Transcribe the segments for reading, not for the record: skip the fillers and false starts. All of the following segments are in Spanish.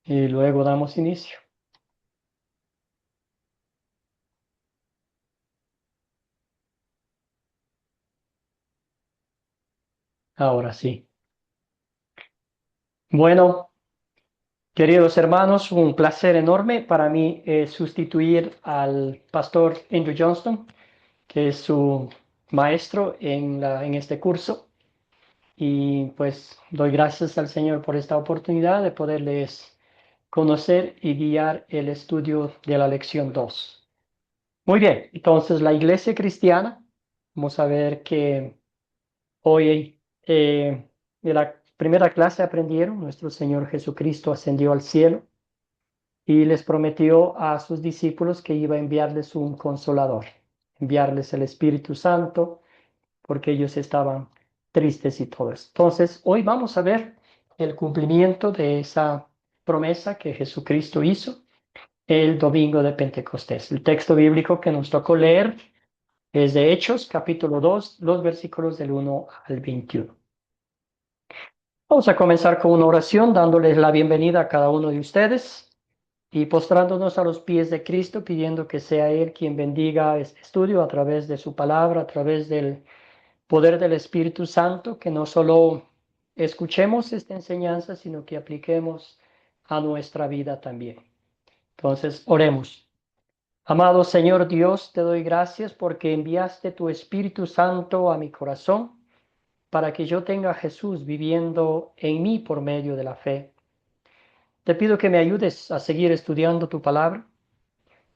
y luego damos inicio. Ahora sí. Bueno, queridos hermanos, un placer enorme para mí sustituir al pastor Andrew Johnston, que es su maestro en este curso. Y pues doy gracias al Señor por esta oportunidad de poderles conocer y guiar el estudio de la lección 2. Muy bien, entonces la iglesia cristiana, vamos a ver que hoy en la primera clase aprendieron, nuestro Señor Jesucristo ascendió al cielo y les prometió a sus discípulos que iba a enviarles un consolador, enviarles el Espíritu Santo, porque ellos estaban tristes y todo eso. Entonces, hoy vamos a ver el cumplimiento de esa promesa que Jesucristo hizo el domingo de Pentecostés. El texto bíblico que nos tocó leer es de Hechos, capítulo 2, los versículos del 1 al 21. Vamos a comenzar con una oración dándoles la bienvenida a cada uno de ustedes y postrándonos a los pies de Cristo, pidiendo que sea Él quien bendiga este estudio a través de su palabra, a través del poder del Espíritu Santo, que no solo escuchemos esta enseñanza, sino que apliquemos a nuestra vida también. Entonces, oremos. Amado Señor Dios, te doy gracias porque enviaste tu Espíritu Santo a mi corazón para que yo tenga a Jesús viviendo en mí por medio de la fe. Te pido que me ayudes a seguir estudiando tu palabra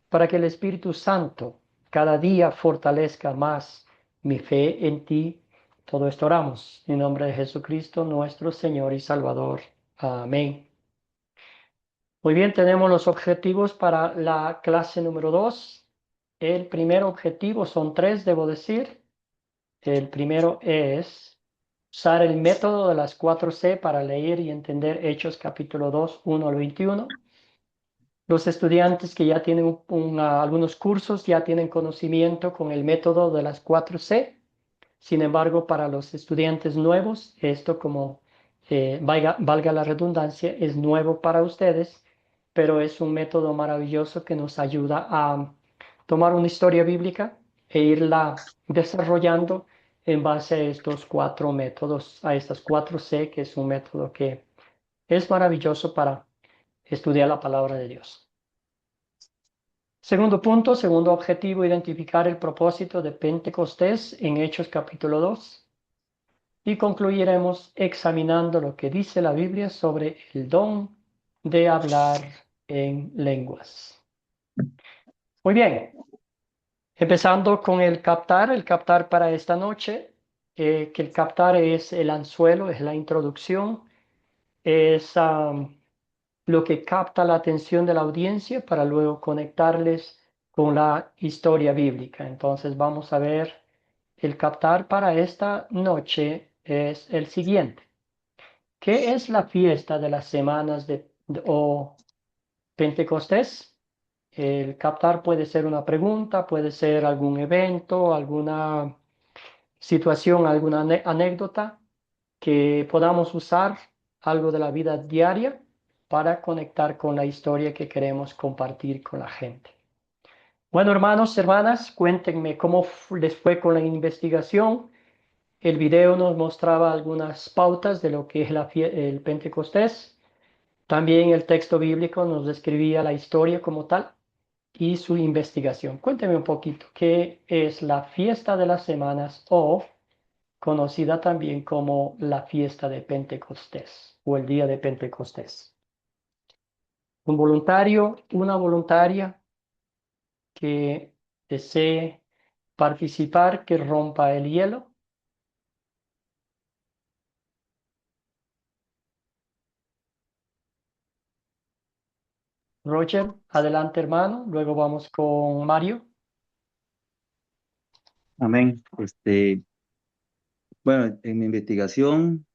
para que el Espíritu Santo cada día fortalezca más mi fe en ti. Todo esto oramos en nombre de Jesucristo, nuestro Señor y Salvador. Amén. Muy bien, tenemos los objetivos para la clase número 2. El primer objetivo, son 3, debo decir. El primero es usar el método de las 4C para leer y entender Hechos capítulo 2, 1 al 21. Los estudiantes que ya tienen algunos cursos ya tienen conocimiento con el método de las 4C. Sin embargo, para los estudiantes nuevos, esto como valga la redundancia, es nuevo para ustedes, pero es un método maravilloso que nos ayuda a tomar una historia bíblica e irla desarrollando en base a estos 4 métodos, a estas 4C, que es un método que es maravilloso para estudiar la palabra de Dios. Segundo punto, segundo objetivo, identificar el propósito de Pentecostés en Hechos capítulo 2. Y concluiremos examinando lo que dice la Biblia sobre el don de hablar en lenguas. Muy bien, empezando con el captar para esta noche, que el captar es el anzuelo, es la introducción, es lo que capta la atención de la audiencia para luego conectarles con la historia bíblica. Entonces vamos a ver, el captar para esta noche es el siguiente. ¿Qué es la fiesta de las semanas o Pentecostés? El captar puede ser una pregunta, puede ser algún evento, alguna situación, alguna anécdota que podamos usar, algo de la vida diaria, para conectar con la historia que queremos compartir con la gente. Bueno, hermanos, hermanas, cuéntenme cómo les fue con la investigación. El video nos mostraba algunas pautas de lo que es el Pentecostés. También el texto bíblico nos describía la historia como tal y su investigación. Cuénteme un poquito, ¿qué es la fiesta de las semanas o conocida también como la fiesta de Pentecostés o el día de Pentecostés? Un voluntario, una voluntaria que desee participar, que rompa el hielo. Roger, adelante hermano, luego vamos con Mario. Amén. Bueno, en mi investigación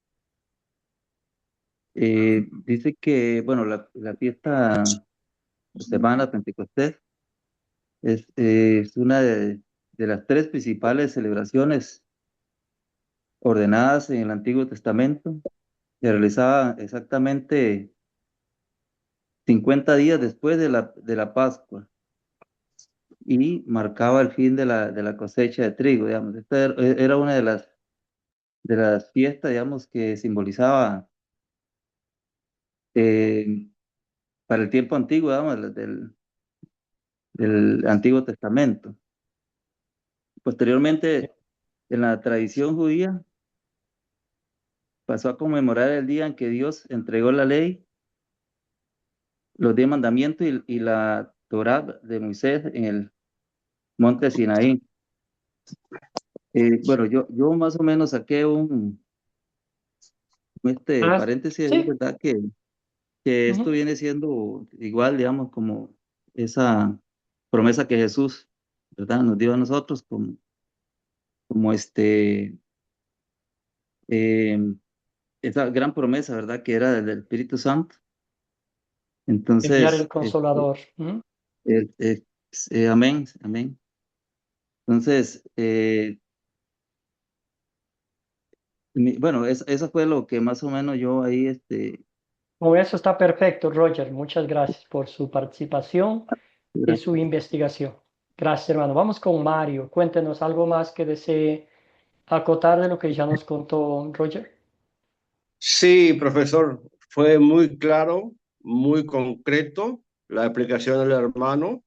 dice que, bueno, la fiesta de Semana Pentecostés es una de las tres principales celebraciones ordenadas en el Antiguo Testamento. Se realizaba exactamente 50 días después de la Pascua y marcaba el fin de la cosecha de trigo, digamos. Esta era una de las fiestas, digamos, que simbolizaba eh, para el tiempo antiguo, digamos, del Antiguo Testamento. Posteriormente, en la tradición judía, pasó a conmemorar el día en que Dios entregó la ley, los 10 mandamientos y la Torá de Moisés en el monte Sinaí. Bueno, yo más o menos saqué Ah, paréntesis ahí, sí. ¿verdad? Que esto Ujú. viene siendo igual, digamos, como esa promesa que Jesús, ¿verdad? Nos dio a nosotros como eh, esa gran promesa, ¿verdad? Que era del Espíritu Santo. Enviar el Entonces, Consolador. Ujú. eh, eh, amén, amén. Entonces, bueno, eso fue lo que más o menos yo ahí, Con eso está perfecto, Roger. Muchas gracias por su participación y su investigación. Gracias, hermano. Vamos con Mario. Cuéntenos algo más que desee acotar de lo que ya nos contó Roger. Sí, profesor, fue muy claro, muy concreto la explicación del hermano.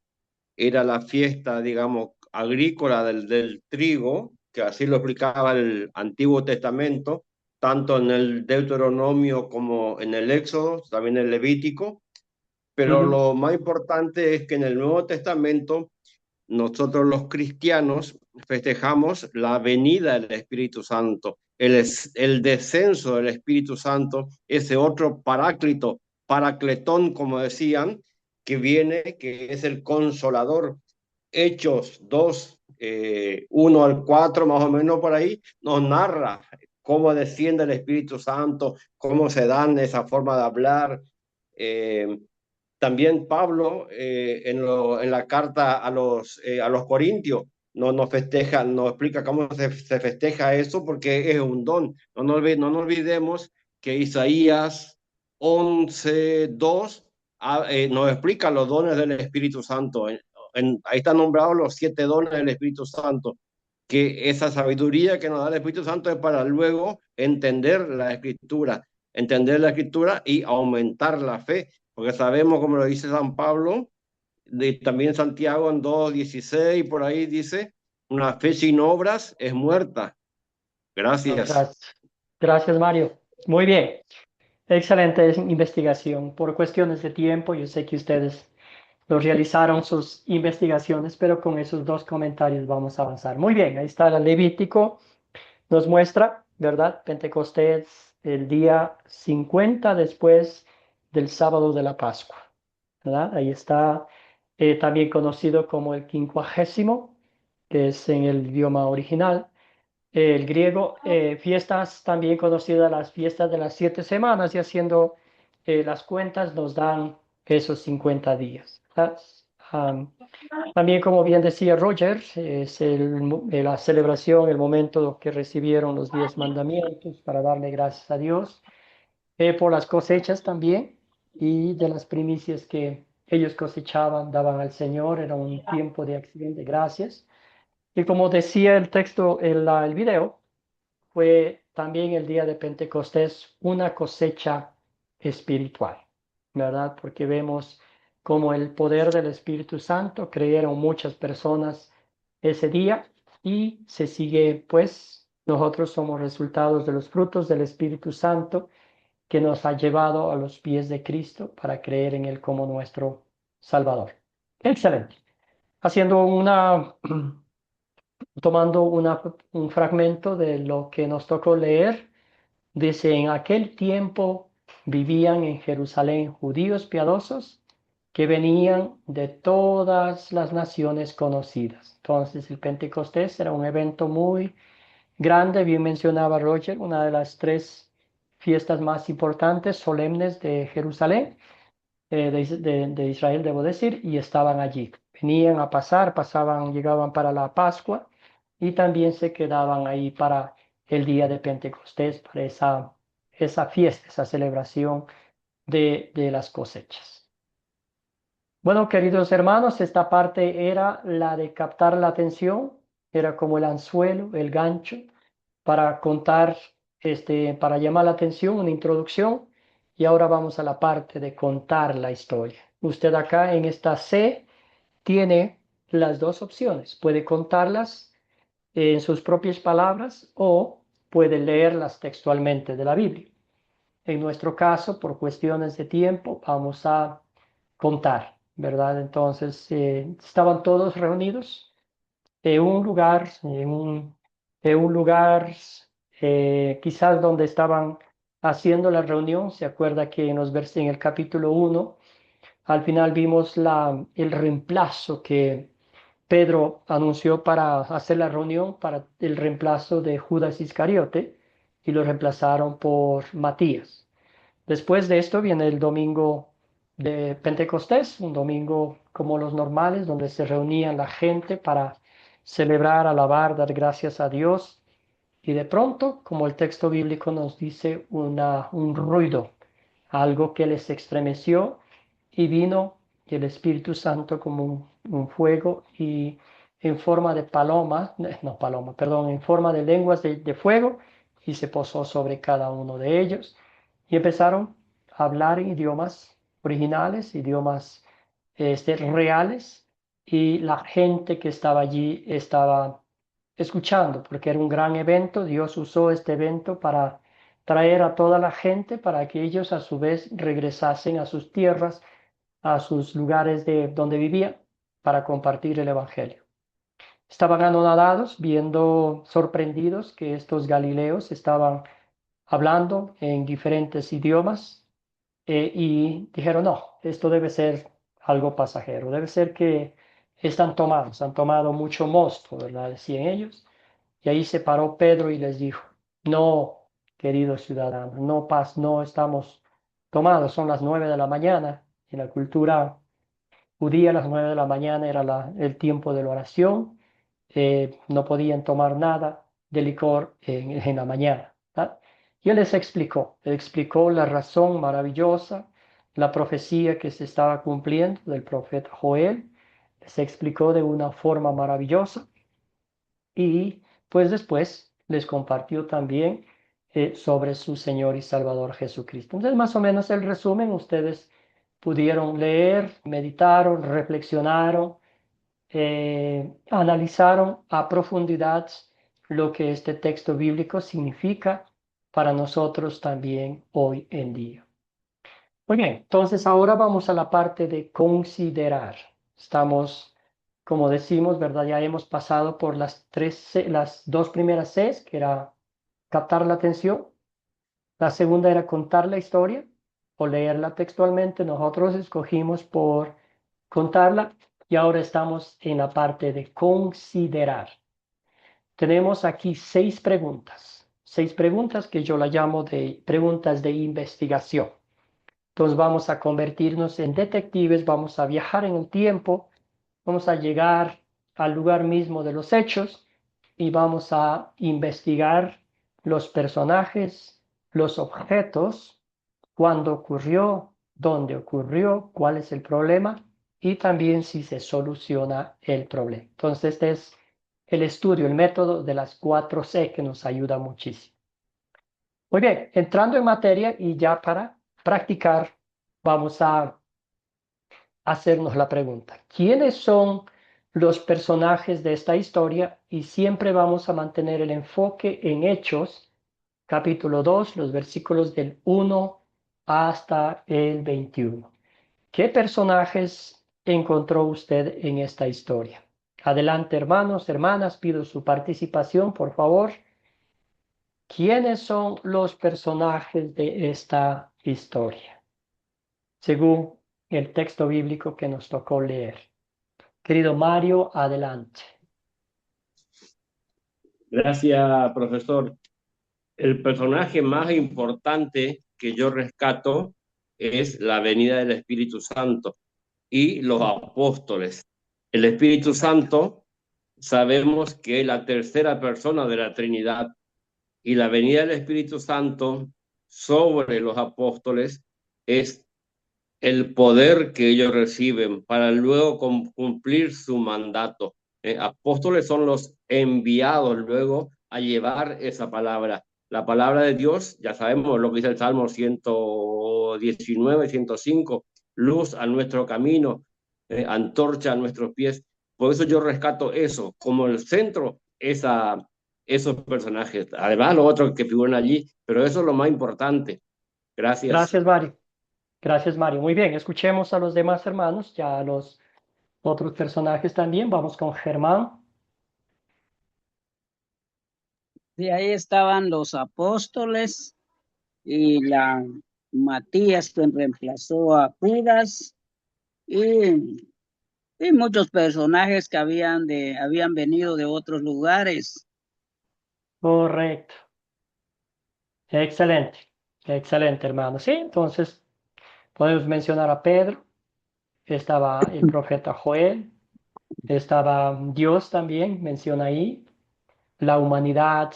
Era la fiesta, digamos, agrícola del trigo, que así lo explicaba el Antiguo Testamento, tanto en el Deuteronomio como en el Éxodo, también en el Levítico. Pero Ujú. lo más importante es que en el Nuevo Testamento nosotros los cristianos festejamos la venida del Espíritu Santo, el descenso del Espíritu Santo, ese otro paráclito, paracletón, como decían, que viene, que es el consolador. Hechos 2, 1 al 4, más o menos por ahí, nos narra cómo desciende el Espíritu Santo, cómo se dan esa forma de hablar. Eh, También Pablo en la carta a los Corintios nos festeja, nos explica cómo se festeja eso porque es un don. No nos olvidemos que Isaías 11:2 nos explica los dones del Espíritu Santo. Ahí están nombrados los 7 dones del Espíritu Santo, que esa sabiduría que nos da el Espíritu Santo es para luego entender la escritura y aumentar la fe, porque sabemos, como lo dice San Pablo, también Santiago en 2:16, por ahí dice, una fe sin obras es muerta. Gracias. Gracias. Gracias, Mario. Muy bien. Excelente investigación. Por cuestiones de tiempo, yo sé que ustedes lo realizaron sus investigaciones, pero con esos dos comentarios vamos a avanzar. Muy bien, ahí está el Levítico. Nos muestra, ¿verdad? Pentecostés, el día 50 después del sábado de la Pascua, ¿verdad? Ahí está también conocido como el quincuagésimo, que es en el idioma original. El griego, fiestas también conocidas, las fiestas de las 7 semanas, y haciendo las cuentas nos dan esos 50 días, ¿verdad? Am, También, como bien decía Roger, es la celebración, el momento que recibieron los 10 mandamientos para darle gracias a Dios, por las cosechas también y de las primicias que ellos cosechaban, daban al Señor. Era un tiempo de acción de gracias. Y como decía el texto, el video, fue también el día de Pentecostés una cosecha espiritual, ¿verdad? Porque vemos como el poder del Espíritu Santo creyeron muchas personas ese día y se sigue, pues, nosotros somos resultados de los frutos del Espíritu Santo que nos ha llevado a los pies de Cristo para creer en Él como nuestro Salvador. Excelente. Haciendo tomando un fragmento de lo que nos tocó leer. Dice, en aquel tiempo vivían en Jerusalén judíos piadosos que venían de todas las naciones conocidas. Entonces el Pentecostés era un evento muy grande, bien mencionaba Roger, una de las 3 fiestas más importantes, solemnes de Jerusalén, de Israel, debo decir, y estaban allí. Venían a pasar, pasaban, llegaban para la Pascua y también se quedaban ahí para el día de Pentecostés, para esa fiesta, esa celebración de las cosechas. Bueno, queridos hermanos, esta parte era la de captar la atención, era como el anzuelo, el gancho, para contar, para llamar la atención, una introducción, y ahora vamos a la parte de contar la historia. Usted acá en esta C tiene las dos opciones, puede contarlas en sus propias palabras o puede leerlas textualmente de la Biblia. En nuestro caso, por cuestiones de tiempo, vamos a contar, ¿verdad? Entonces, estaban todos reunidos en un lugar, en un lugar quizás donde estaban haciendo la reunión. Se acuerda que en el capítulo 1, al final vimos el reemplazo que Pedro anunció para hacer la reunión, para el reemplazo de Judas Iscariote, y lo reemplazaron por Matías. Después de esto viene el domingo de Pentecostés, un domingo como los normales, donde se reunía la gente para celebrar, alabar, dar gracias a Dios. Y de pronto, como el texto bíblico nos dice, un ruido, algo que les estremeció, y vino el Espíritu Santo como un fuego y en forma de paloma, no paloma, perdón, en forma de lenguas de fuego, y se posó sobre cada uno de ellos. Y empezaron a hablar en idiomas originales, idiomas reales, y la gente que estaba allí estaba escuchando, porque era un gran evento. Dios usó este evento para traer a toda la gente, para que ellos a su vez regresasen a sus tierras, a sus lugares de donde vivían, para compartir el Evangelio. Estaban anonadados, viendo, sorprendidos, que estos galileos estaban hablando en diferentes idiomas, y dijeron, no, esto debe ser algo pasajero, debe ser que están tomados, han tomado mucho mosto, ¿verdad? Decían ellos. Y ahí se paró Pedro y les dijo, no, queridos ciudadanos, no estamos tomados, son las 9 de la mañana. En la cultura judía, las 9 de la mañana era el tiempo de la oración. No podían tomar nada de licor en la mañana, ¿verdad? Y él les explicó la razón maravillosa, la profecía que se estaba cumpliendo del profeta Joel. Les explicó de una forma maravillosa, y pues después les compartió también sobre su Señor y Salvador Jesucristo. Entonces, más o menos el resumen, ustedes pudieron leer, meditaron, reflexionaron, analizaron a profundidad lo que este texto bíblico significa para nosotros también hoy en día. Muy bien, entonces ahora vamos a la parte de considerar. Estamos, como decimos, ¿verdad? Ya hemos pasado por las dos primeras Cs, que era captar la atención. La segunda era contar la historia o leerla textualmente. Nosotros escogimos por contarla, y ahora estamos en la parte de considerar. Tenemos aquí seis preguntas que yo la llamo de preguntas de investigación. Entonces vamos a convertirnos en detectives, vamos a viajar en el tiempo, vamos a llegar al lugar mismo de los hechos y vamos a investigar los personajes, los objetos, cuándo ocurrió, dónde ocurrió, cuál es el problema y también si se soluciona el problema. Entonces este es el estudio, el método de las 4C, que nos ayuda muchísimo. Muy bien, entrando en materia y ya para practicar, vamos a hacernos la pregunta: ¿quiénes son los personajes de esta historia? Y siempre vamos a mantener el enfoque en Hechos, capítulo 2, los versículos del 1 hasta el 21. ¿Qué personajes encontró usted en esta historia? Adelante, hermanos, hermanas, pido su participación, por favor. ¿Quiénes son los personajes de esta historia, según el texto bíblico que nos tocó leer? Querido Mario, adelante. Gracias, profesor. El personaje más importante que yo rescato es la venida del Espíritu Santo y los apóstoles. El Espíritu Santo sabemos que es la tercera persona de la Trinidad, y la venida del Espíritu Santo sobre los apóstoles es el poder que ellos reciben para luego cumplir su mandato. Apóstoles son los enviados luego a llevar esa palabra. La palabra de Dios, ya sabemos lo que dice el Salmo 119, 105, luz a nuestro camino, antorcha a nuestros pies. Por eso yo rescato eso, como el centro, esos personajes. Además, los otros que figuran allí, pero eso es lo más importante. Gracias. Gracias, Mario. Gracias, Mario. Muy bien, escuchemos a los demás hermanos, ya a los otros personajes también. Vamos con Germán. Y ahí estaban los apóstoles y la Matías, quien reemplazó a Judas, y, y muchos personajes que habían venido de otros lugares. Correcto. Excelente. Excelente, hermano. Sí, entonces podemos mencionar a Pedro, estaba el profeta Joel, estaba Dios también, menciona ahí, la humanidad,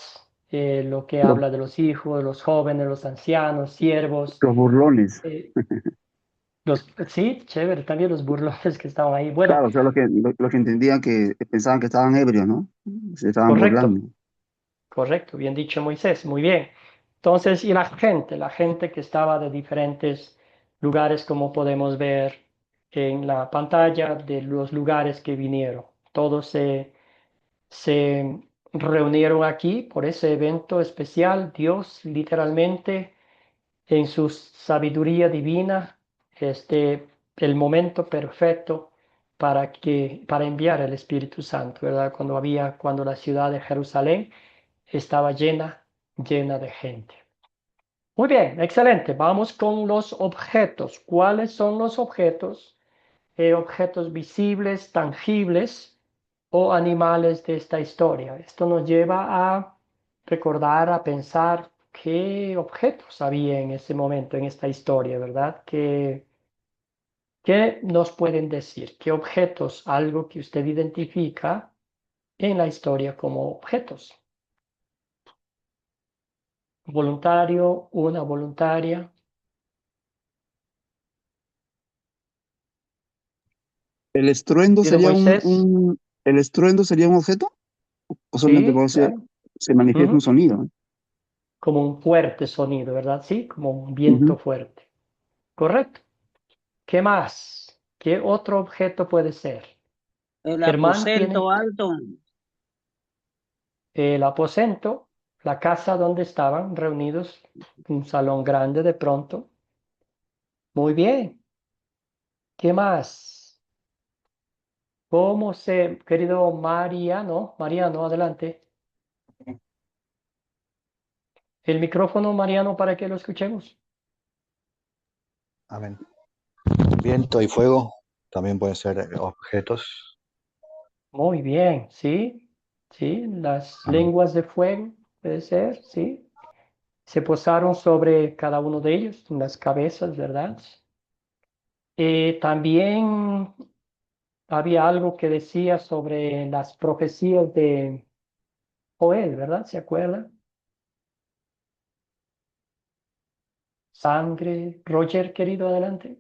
lo que Los, habla de los hijos, los jóvenes, los ancianos, siervos, los burlones. eh, sí, chévere, también los burlones que estaban ahí. Bueno, Claro, o sea, los que entendían que pensaban que estaban ebrios, ¿no? Se estaban correcto, burlando. correcto, bien dicho Moisés, muy bien. Entonces, y la gente que estaba de diferentes lugares, como podemos ver en la pantalla, de los lugares que vinieron. Todos se reunieron aquí por ese evento especial. Dios literalmente en su sabiduría divina, el momento perfecto para enviar el Espíritu Santo, ¿verdad? Cuando la ciudad de Jerusalén estaba llena de gente. Muy bien, excelente. Vamos con los objetos. ¿Cuáles son los objetos? Objetos visibles, tangibles o animales de esta historia. Esto nos lleva a recordar, a pensar qué objetos había en ese momento, en esta historia, ¿verdad? ¿Qué nos pueden decir? ¿Qué objetos, algo que usted identifica en la historia como objetos? Voluntario, una voluntaria. ¿El estruendo ¿Querido sería Moisés? el estruendo sería un objeto? ¿O solamente Sí, cuando claro. se manifiesta un Ujú. sonido? Como un fuerte sonido, ¿verdad? Sí, como un viento Ujú. fuerte. Correcto. ¿Qué más? ¿Qué otro objeto puede ser? El Germán aposento tiene alto, el aposento, la casa donde estaban reunidos, un salón grande de pronto. Muy bien. ¿Qué más? Querido Mariano, adelante. El micrófono, Mariano, para que lo escuchemos. Amén. Viento y fuego también pueden ser objetos. Muy bien, sí, sí, las Amén. lenguas de fuego, puede ser, sí. Se posaron sobre cada uno de ellos, en las cabezas, ¿verdad? También había algo que decía sobre las profecías de Joel, ¿verdad? ¿Se acuerdan? Sangre. Roger, querido, adelante.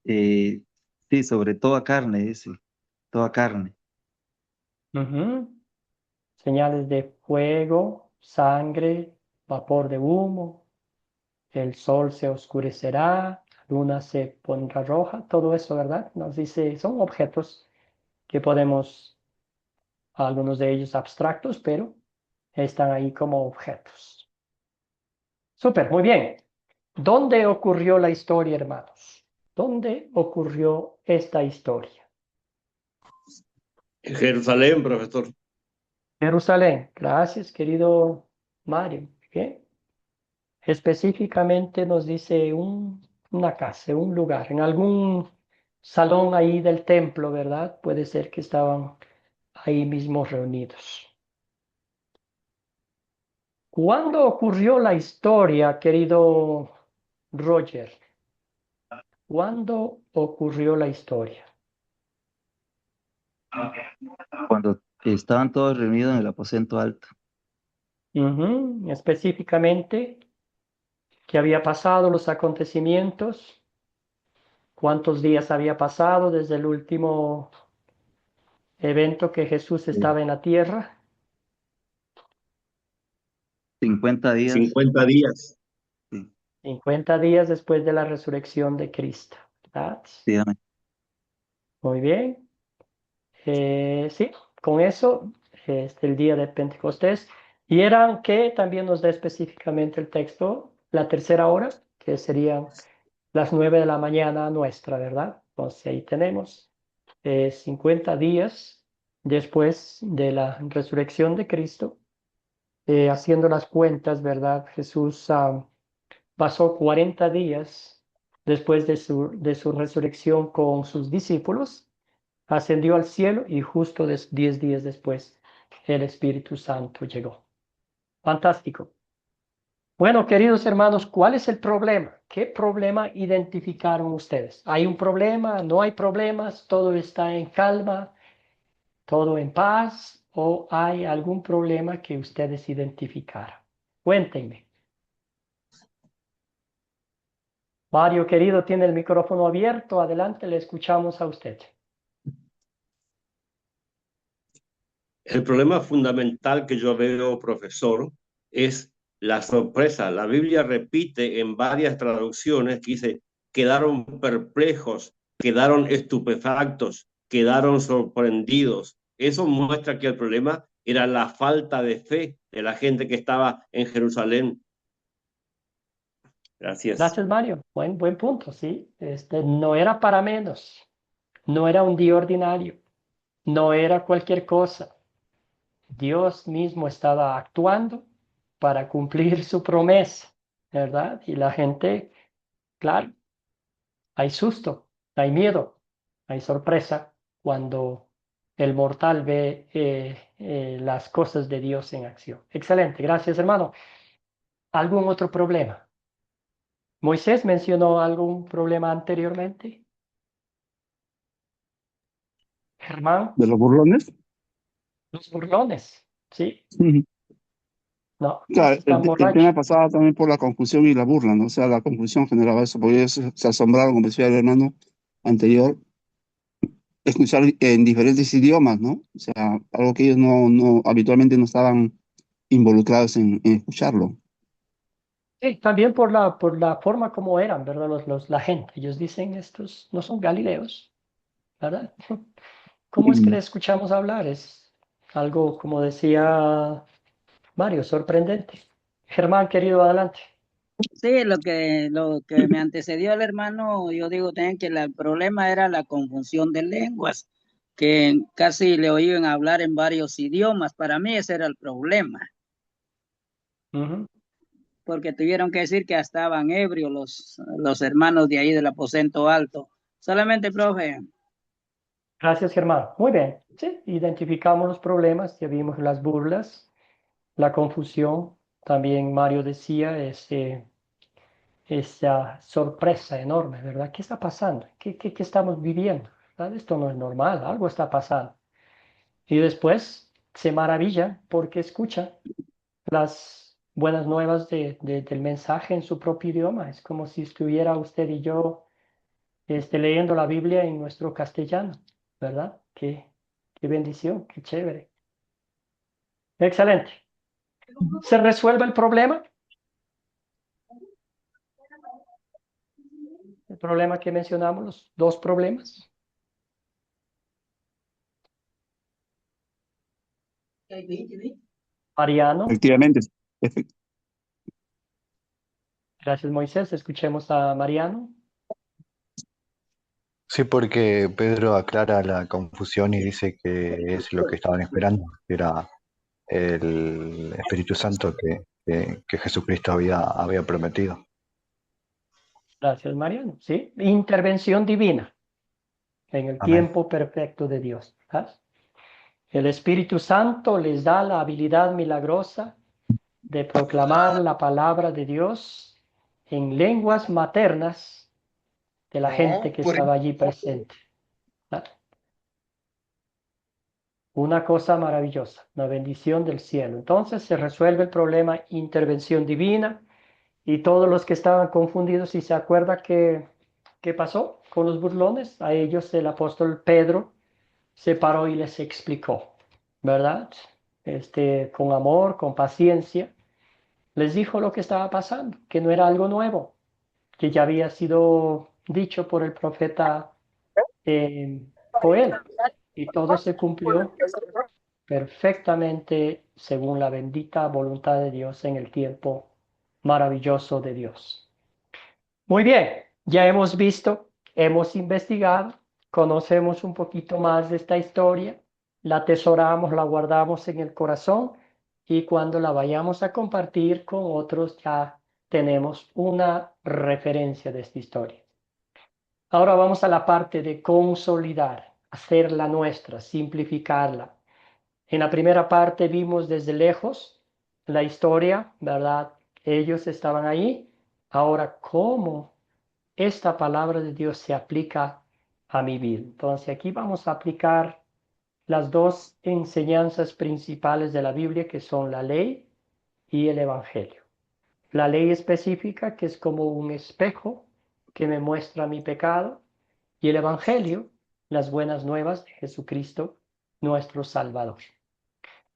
Eh, sí, sobre toda carne, dice, toda carne. Ujú. Señales de fuego, sangre, vapor de humo, el sol se oscurecerá, la luna se pondrá roja, todo eso, ¿verdad? Nos dice, son objetos que podemos, algunos de ellos abstractos, pero están ahí como objetos. Súper, muy bien. ¿Dónde ocurrió la historia, hermanos? ¿Dónde ocurrió esta historia? En Jerusalén, profesor. Jerusalén. Gracias, querido Mario. Bien. Específicamente nos dice una casa, un lugar, en algún salón ahí del templo, ¿verdad? Puede ser que estaban ahí mismo reunidos. ¿Cuándo ocurrió la historia, querido Roger? ¿Cuándo ocurrió la historia? Cuando estaban todos reunidos en el aposento alto. Específicamente, ¿Qué había pasado? Los acontecimientos. ¿Cuántos días había pasado desde el último evento que Jesús estaba en la tierra? 50 días. 50 días. Sí, 50 días después de la resurrección de Cristo, ¿verdad? sí, amén. Muy bien. Sí, con eso, el día de Pentecostés. Y eran que también nos da específicamente el texto, la tercera hora, que serían las 9 de la mañana nuestra, ¿verdad? Entonces ahí tenemos 50 días después de la resurrección de Cristo, haciendo las cuentas, ¿verdad? Jesús pasó 40 días después de su resurrección con sus discípulos, ascendió al cielo y justo 10 días después el Espíritu Santo llegó. Fantástico. Bueno, queridos hermanos, ¿cuál es el problema? ¿Qué problema identificaron ustedes? ¿Hay un problema? ¿No hay problemas? ¿Todo está en calma? ¿Todo en paz? ¿O hay algún problema que ustedes identificaron? Cuéntenme. Mario, querido, tiene el micrófono abierto. Adelante, le escuchamos a usted. El problema fundamental que yo veo, profesor, es la sorpresa. La Biblia repite en varias traducciones que dice, quedaron perplejos, quedaron estupefactos, quedaron sorprendidos. Eso muestra que el problema era la falta de fe de la gente que estaba en Jerusalén. Gracias. Gracias, Mario. Buen punto, sí. No era para menos. No era un día ordinario. No era cualquier cosa. Dios mismo estaba actuando para cumplir su promesa, ¿verdad? Y la gente, claro, hay susto, hay miedo, hay sorpresa cuando el mortal ve las cosas de Dios en acción. Excelente, gracias, hermano. ¿Algún otro problema? Moisés mencionó algún problema anteriormente. Germán, ¿De los burlones? los burlones, ¿sí? Ujú. No, Claro, están el tema borrachos. pasaba también por la confusión y la burla, ¿no? O sea, la confusión generaba eso, porque ellos se asombraron, como decía el hermano anterior, escuchar en diferentes idiomas, ¿no? O sea, algo que ellos habitualmente no estaban involucrados en escucharlo. Sí, también por la forma como eran, ¿verdad? La gente. Ellos dicen, estos no son galileos, ¿verdad? ¿Cómo es que Mm. les escuchamos hablar? Es algo, como decía Mario, sorprendente. Germán, querido, adelante. Sí, lo que me antecedió el hermano, yo digo también que el problema era la confusión de lenguas, que casi le oían hablar en varios idiomas. Para mí ese era el problema, Ujú. porque tuvieron que decir que estaban ebrios los hermanos de ahí del aposento alto. Solamente, profe. Gracias, Germán. Muy bien. Sí, identificamos los problemas, ya vimos las burlas, la confusión. También Mario decía esa sorpresa enorme, ¿verdad? ¿Qué está pasando? ¿Qué estamos viviendo? ¿Verdad? Esto no es normal, algo está pasando. Y después se maravilla porque escucha las buenas nuevas del mensaje en su propio idioma. Es como si estuviera usted y yo leyendo la Biblia en nuestro castellano, ¿verdad? Qué bendición, qué chévere. Excelente. ¿Se resuelve el problema? El problema que mencionamos, los dos problemas. Mariano, Efectivamente, gracias Moisés. Escuchemos a Mariano. Sí, porque Pedro aclara la confusión y dice que es lo que estaban esperando, que era el Espíritu Santo que Jesucristo había prometido. Gracias Mariano. Sí, intervención divina en el Amén. tiempo perfecto de Dios. ¿Verdad? El Espíritu Santo les da la habilidad milagrosa de proclamar la palabra de Dios en lenguas maternas de la gente que estaba allí presente. ¿Verdad? Una cosa maravillosa, una bendición del cielo. Entonces se resuelve el problema, intervención divina, Y todos los que estaban confundidos, si se acuerda qué pasó con los burlones, a ellos el apóstol Pedro se paró y les explicó, ¿verdad? Con amor, con paciencia, les dijo lo que estaba pasando, que no era algo nuevo, que ya había sido dicho por el profeta Joel, y todo se cumplió perfectamente según la bendita voluntad de Dios en el tiempo maravilloso de Dios. Muy bien, ya hemos visto, hemos investigado, conocemos un poquito más de esta historia, la atesoramos, la guardamos en el corazón y cuando la vayamos a compartir con otros ya tenemos una referencia de esta historia. Ahora vamos a la parte de consolidar, hacerla nuestra, simplificarla. En la primera parte vimos desde lejos la historia, ¿verdad? Ellos estaban ahí. Ahora, ¿cómo esta palabra de Dios se aplica a mi vida? Entonces, aquí vamos a aplicar las dos enseñanzas principales de la Biblia, que son la ley y el Evangelio. La ley específica, que es como un espejo que me muestra mi pecado, y el Evangelio, las buenas nuevas de Jesucristo, nuestro Salvador.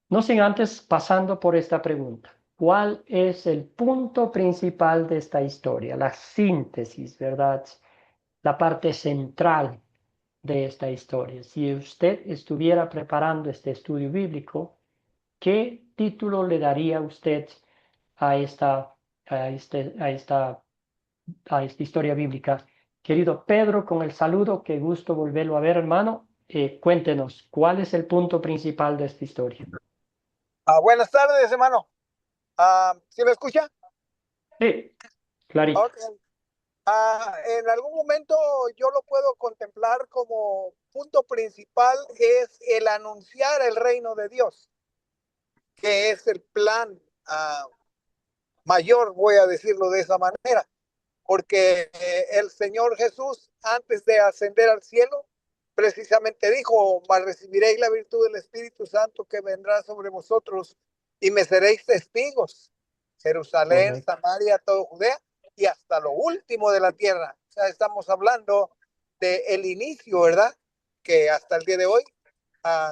No sin antes pasando por esta pregunta. ¿Cuál es el punto principal de esta historia? La síntesis, ¿verdad? La parte central de esta historia. Si usted estuviera preparando este estudio bíblico, ¿qué título le daría usted a esta historia bíblica? Querido Pedro, con el saludo, qué gusto volverlo a ver, hermano. Cuéntenos, ¿cuál es el punto principal de esta historia? Buenas tardes, hermano. ¿Sí me escucha? Sí, clarito. Ok. En algún momento yo lo puedo contemplar como punto principal es el anunciar el reino de Dios, que es el plan mayor, voy a decirlo de esa manera, porque el Señor Jesús, antes de ascender al cielo, precisamente dijo: mas recibiréis la virtud del Espíritu Santo que vendrá sobre vosotros y me seréis testigos. Jerusalén, Correcto. Samaria, todo Judea y hasta lo último de la tierra. O sea, estamos hablando del inicio, ¿verdad? Que hasta el día de hoy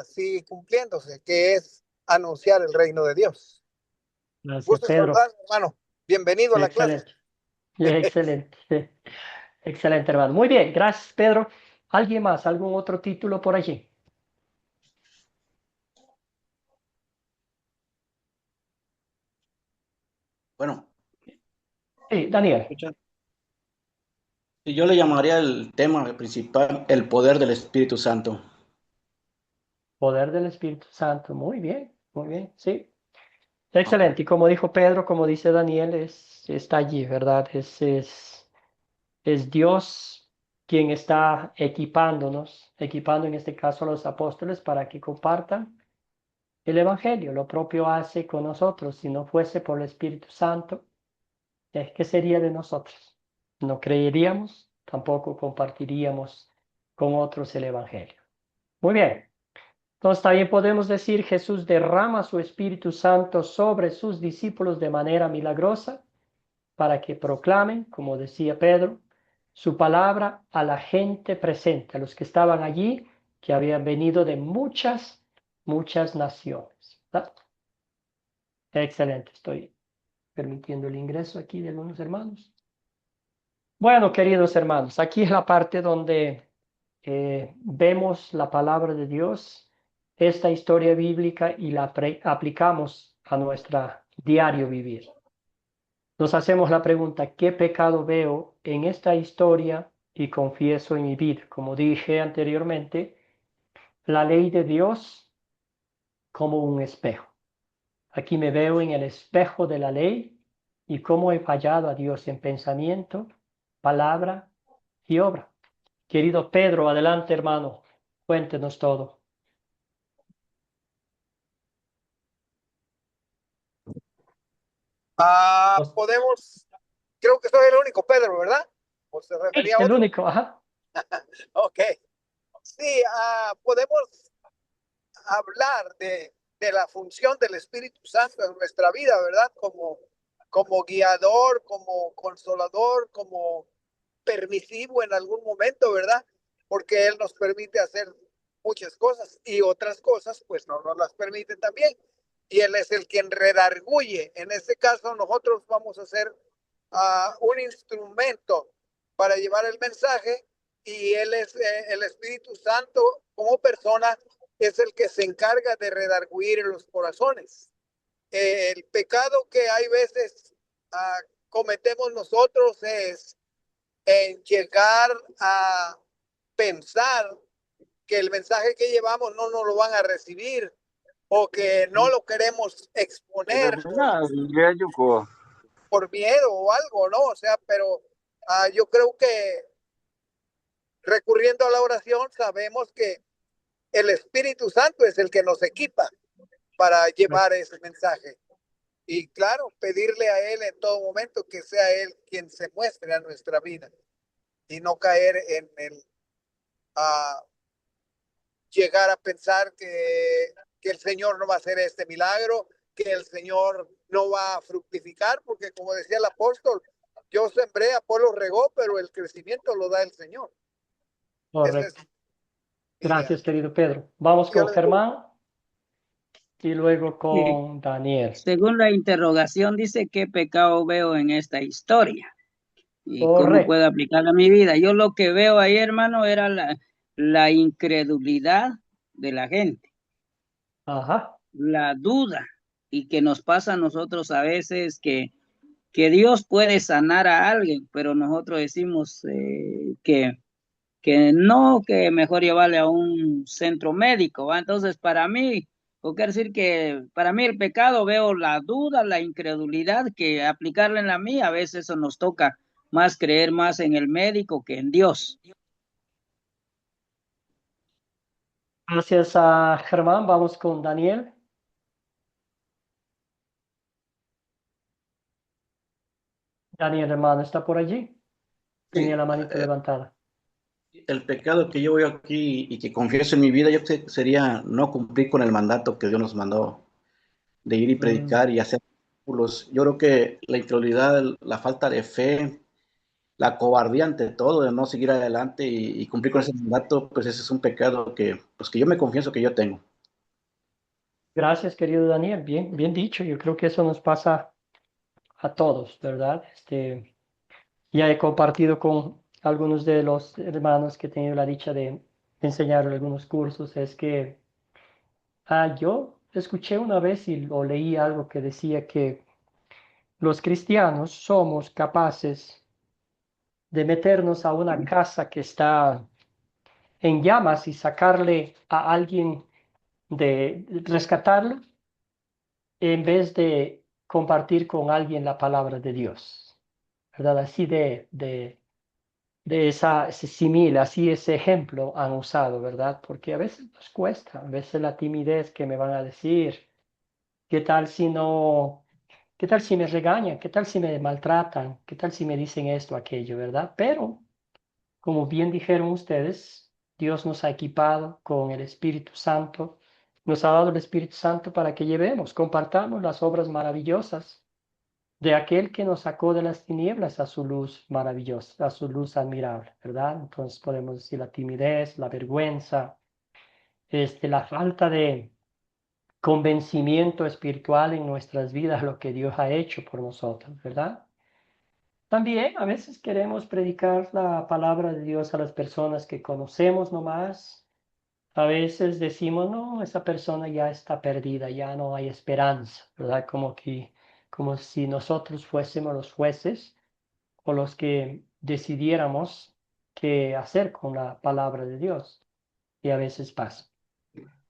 sigue cumpliéndose, que es anunciar el reino de Dios. Gracias, Gusto Pedro. saludar, hermano. Bienvenido a la clase. Excelente. Excelente. Excelente, hermano. Muy bien, gracias, Pedro. ¿Alguien más? ¿Algún otro título por allí? Bueno, Sí, Daniel. escucha. Y yo le llamaría el tema principal el poder del Espíritu Santo. Poder del Espíritu Santo. Muy bien, sí. Ok. Excelente. Y como dijo Pedro, como dice Daniel, está allí, ¿verdad? Es Dios quien está equipando en este caso a los apóstoles para que compartan el Evangelio. Lo propio hace con nosotros. Si no fuese por el Espíritu Santo, ¿qué sería de nosotros? No creeríamos, tampoco compartiríamos con otros el Evangelio. Muy bien. Entonces también podemos decir, Jesús derrama su Espíritu Santo sobre sus discípulos de manera milagrosa para que proclamen, como decía Pedro, su palabra a la gente presente, a los que estaban allí, que habían venido de muchas naciones. ¿Verdad? Excelente, estoy permitiendo el ingreso aquí de algunos hermanos. Bueno, queridos hermanos, aquí es la parte donde vemos la palabra de Dios, esta historia bíblica y la aplicamos a nuestro diario vivir. Nos hacemos la pregunta, ¿qué pecado veo en esta historia y confieso en mi vida? Como dije anteriormente, la ley de Dios como un espejo. Aquí me veo en el espejo de la ley y cómo he fallado a Dios en pensamiento, palabra y obra. Querido Pedro, adelante, hermano, cuéntenos todo. Podemos, creo que soy el único Pedro, ¿verdad? ¿O se Sí, refería a el otro? único, ajá. Ok. Sí, podemos hablar de la función del Espíritu Santo en nuestra vida, ¿verdad? Como como guiador, como consolador, como permisivo en algún momento, ¿verdad? Porque Él nos permite hacer muchas cosas y otras cosas, pues no nos las permite también. Y Él es el quien redarguye. En este caso, nosotros vamos a ser un instrumento para llevar el mensaje y Él es el Espíritu Santo como persona, es el que se encarga de redarguir en los corazones. El pecado que hay veces cometemos nosotros es en llegar a pensar que el mensaje que llevamos no nos lo van a recibir o que no lo queremos exponer por miedo o algo, ¿no? O sea, pero yo creo que recurriendo a la oración sabemos que el Espíritu Santo es el que nos equipa para llevar ese mensaje. Y claro, pedirle a Él en todo momento que sea Él quien se muestre a nuestra vida y no caer en el llegar a pensar que el Señor no va a hacer este milagro, que el Señor no va a fructificar, porque como decía el apóstol, yo sembré, Apolo regó, pero el crecimiento lo da el Señor. Correcto. Gracias, querido Pedro. Vamos con Germán y luego con Daniel. Según la interrogación, dice qué pecado veo en esta historia y cómo puedo aplicarla a mi vida. Yo lo que veo ahí, hermano, era la incredulidad de la gente. Ajá. La duda, y que nos pasa a nosotros a veces que Dios puede sanar a alguien, pero nosotros decimos que no, que mejor llevarle a un centro médico, ¿va? Entonces, para mí, quiero decir que para mí el pecado veo la duda, la incredulidad, que aplicarla en la mía, a veces eso nos toca más creer más en el médico que en Dios. Gracias a Germán. Vamos con Daniel. Daniel, hermano, ¿está por allí? Tenía la manita levantada. El pecado que yo veo aquí y que confieso en mi vida, yo creo que sería no cumplir con el mandato que Dios nos mandó de ir y predicar y hacer discípulos. Yo creo que la incredulidad, la falta de fe, la cobardía ante todo, de no seguir adelante y cumplir con ese mandato, pues ese es un pecado que yo me confieso que yo tengo. Gracias, querido Daniel. Bien, bien dicho. Yo creo que eso nos pasa a todos, ¿verdad? Ya he compartido con algunos de los hermanos que he tenido la dicha de enseñar algunos cursos, es que yo escuché una vez o leí algo que decía que los cristianos somos capaces de meternos a una casa que está en llamas y sacarle a alguien, de rescatarlo, en vez de compartir con alguien la palabra de Dios, ¿verdad? Así de ese símil, así ese ejemplo han usado, ¿verdad? Porque a veces nos cuesta, a veces la timidez que me van a decir, ¿qué tal si no, qué tal si me regañan? ¿Qué tal si me maltratan? ¿Qué tal si me dicen esto, aquello, ¿verdad? Pero, como bien dijeron ustedes, Dios nos ha equipado con el Espíritu Santo, nos ha dado el Espíritu Santo para que llevemos, compartamos las obras maravillosas de aquel que nos sacó de las tinieblas a su luz maravillosa, a su luz admirable, ¿verdad? Entonces podemos decir la timidez, la vergüenza, la falta de convencimiento espiritual en nuestras vidas, lo que Dios ha hecho por nosotros, ¿verdad? También a veces queremos predicar la palabra de Dios a las personas que conocemos nomás. A veces decimos, no, esa persona ya está perdida, ya no hay esperanza, ¿verdad? Como si nosotros fuésemos los jueces o los que decidiéramos qué hacer con la palabra de Dios. Y a veces pasa.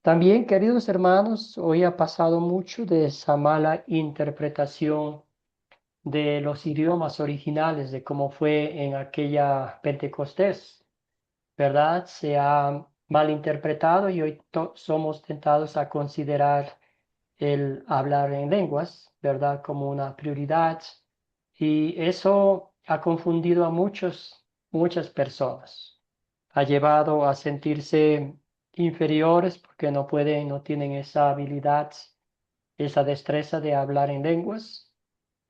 También, queridos hermanos, hoy ha pasado mucho de esa mala interpretación de los idiomas originales, de cómo fue en aquella Pentecostés, ¿verdad? Se ha malinterpretado y hoy somos tentados a considerar el hablar en lenguas, ¿verdad? Como una prioridad. Y eso ha confundido a muchas personas. Ha llevado a sentirse inferiores porque no tienen esa habilidad, esa destreza de hablar en lenguas.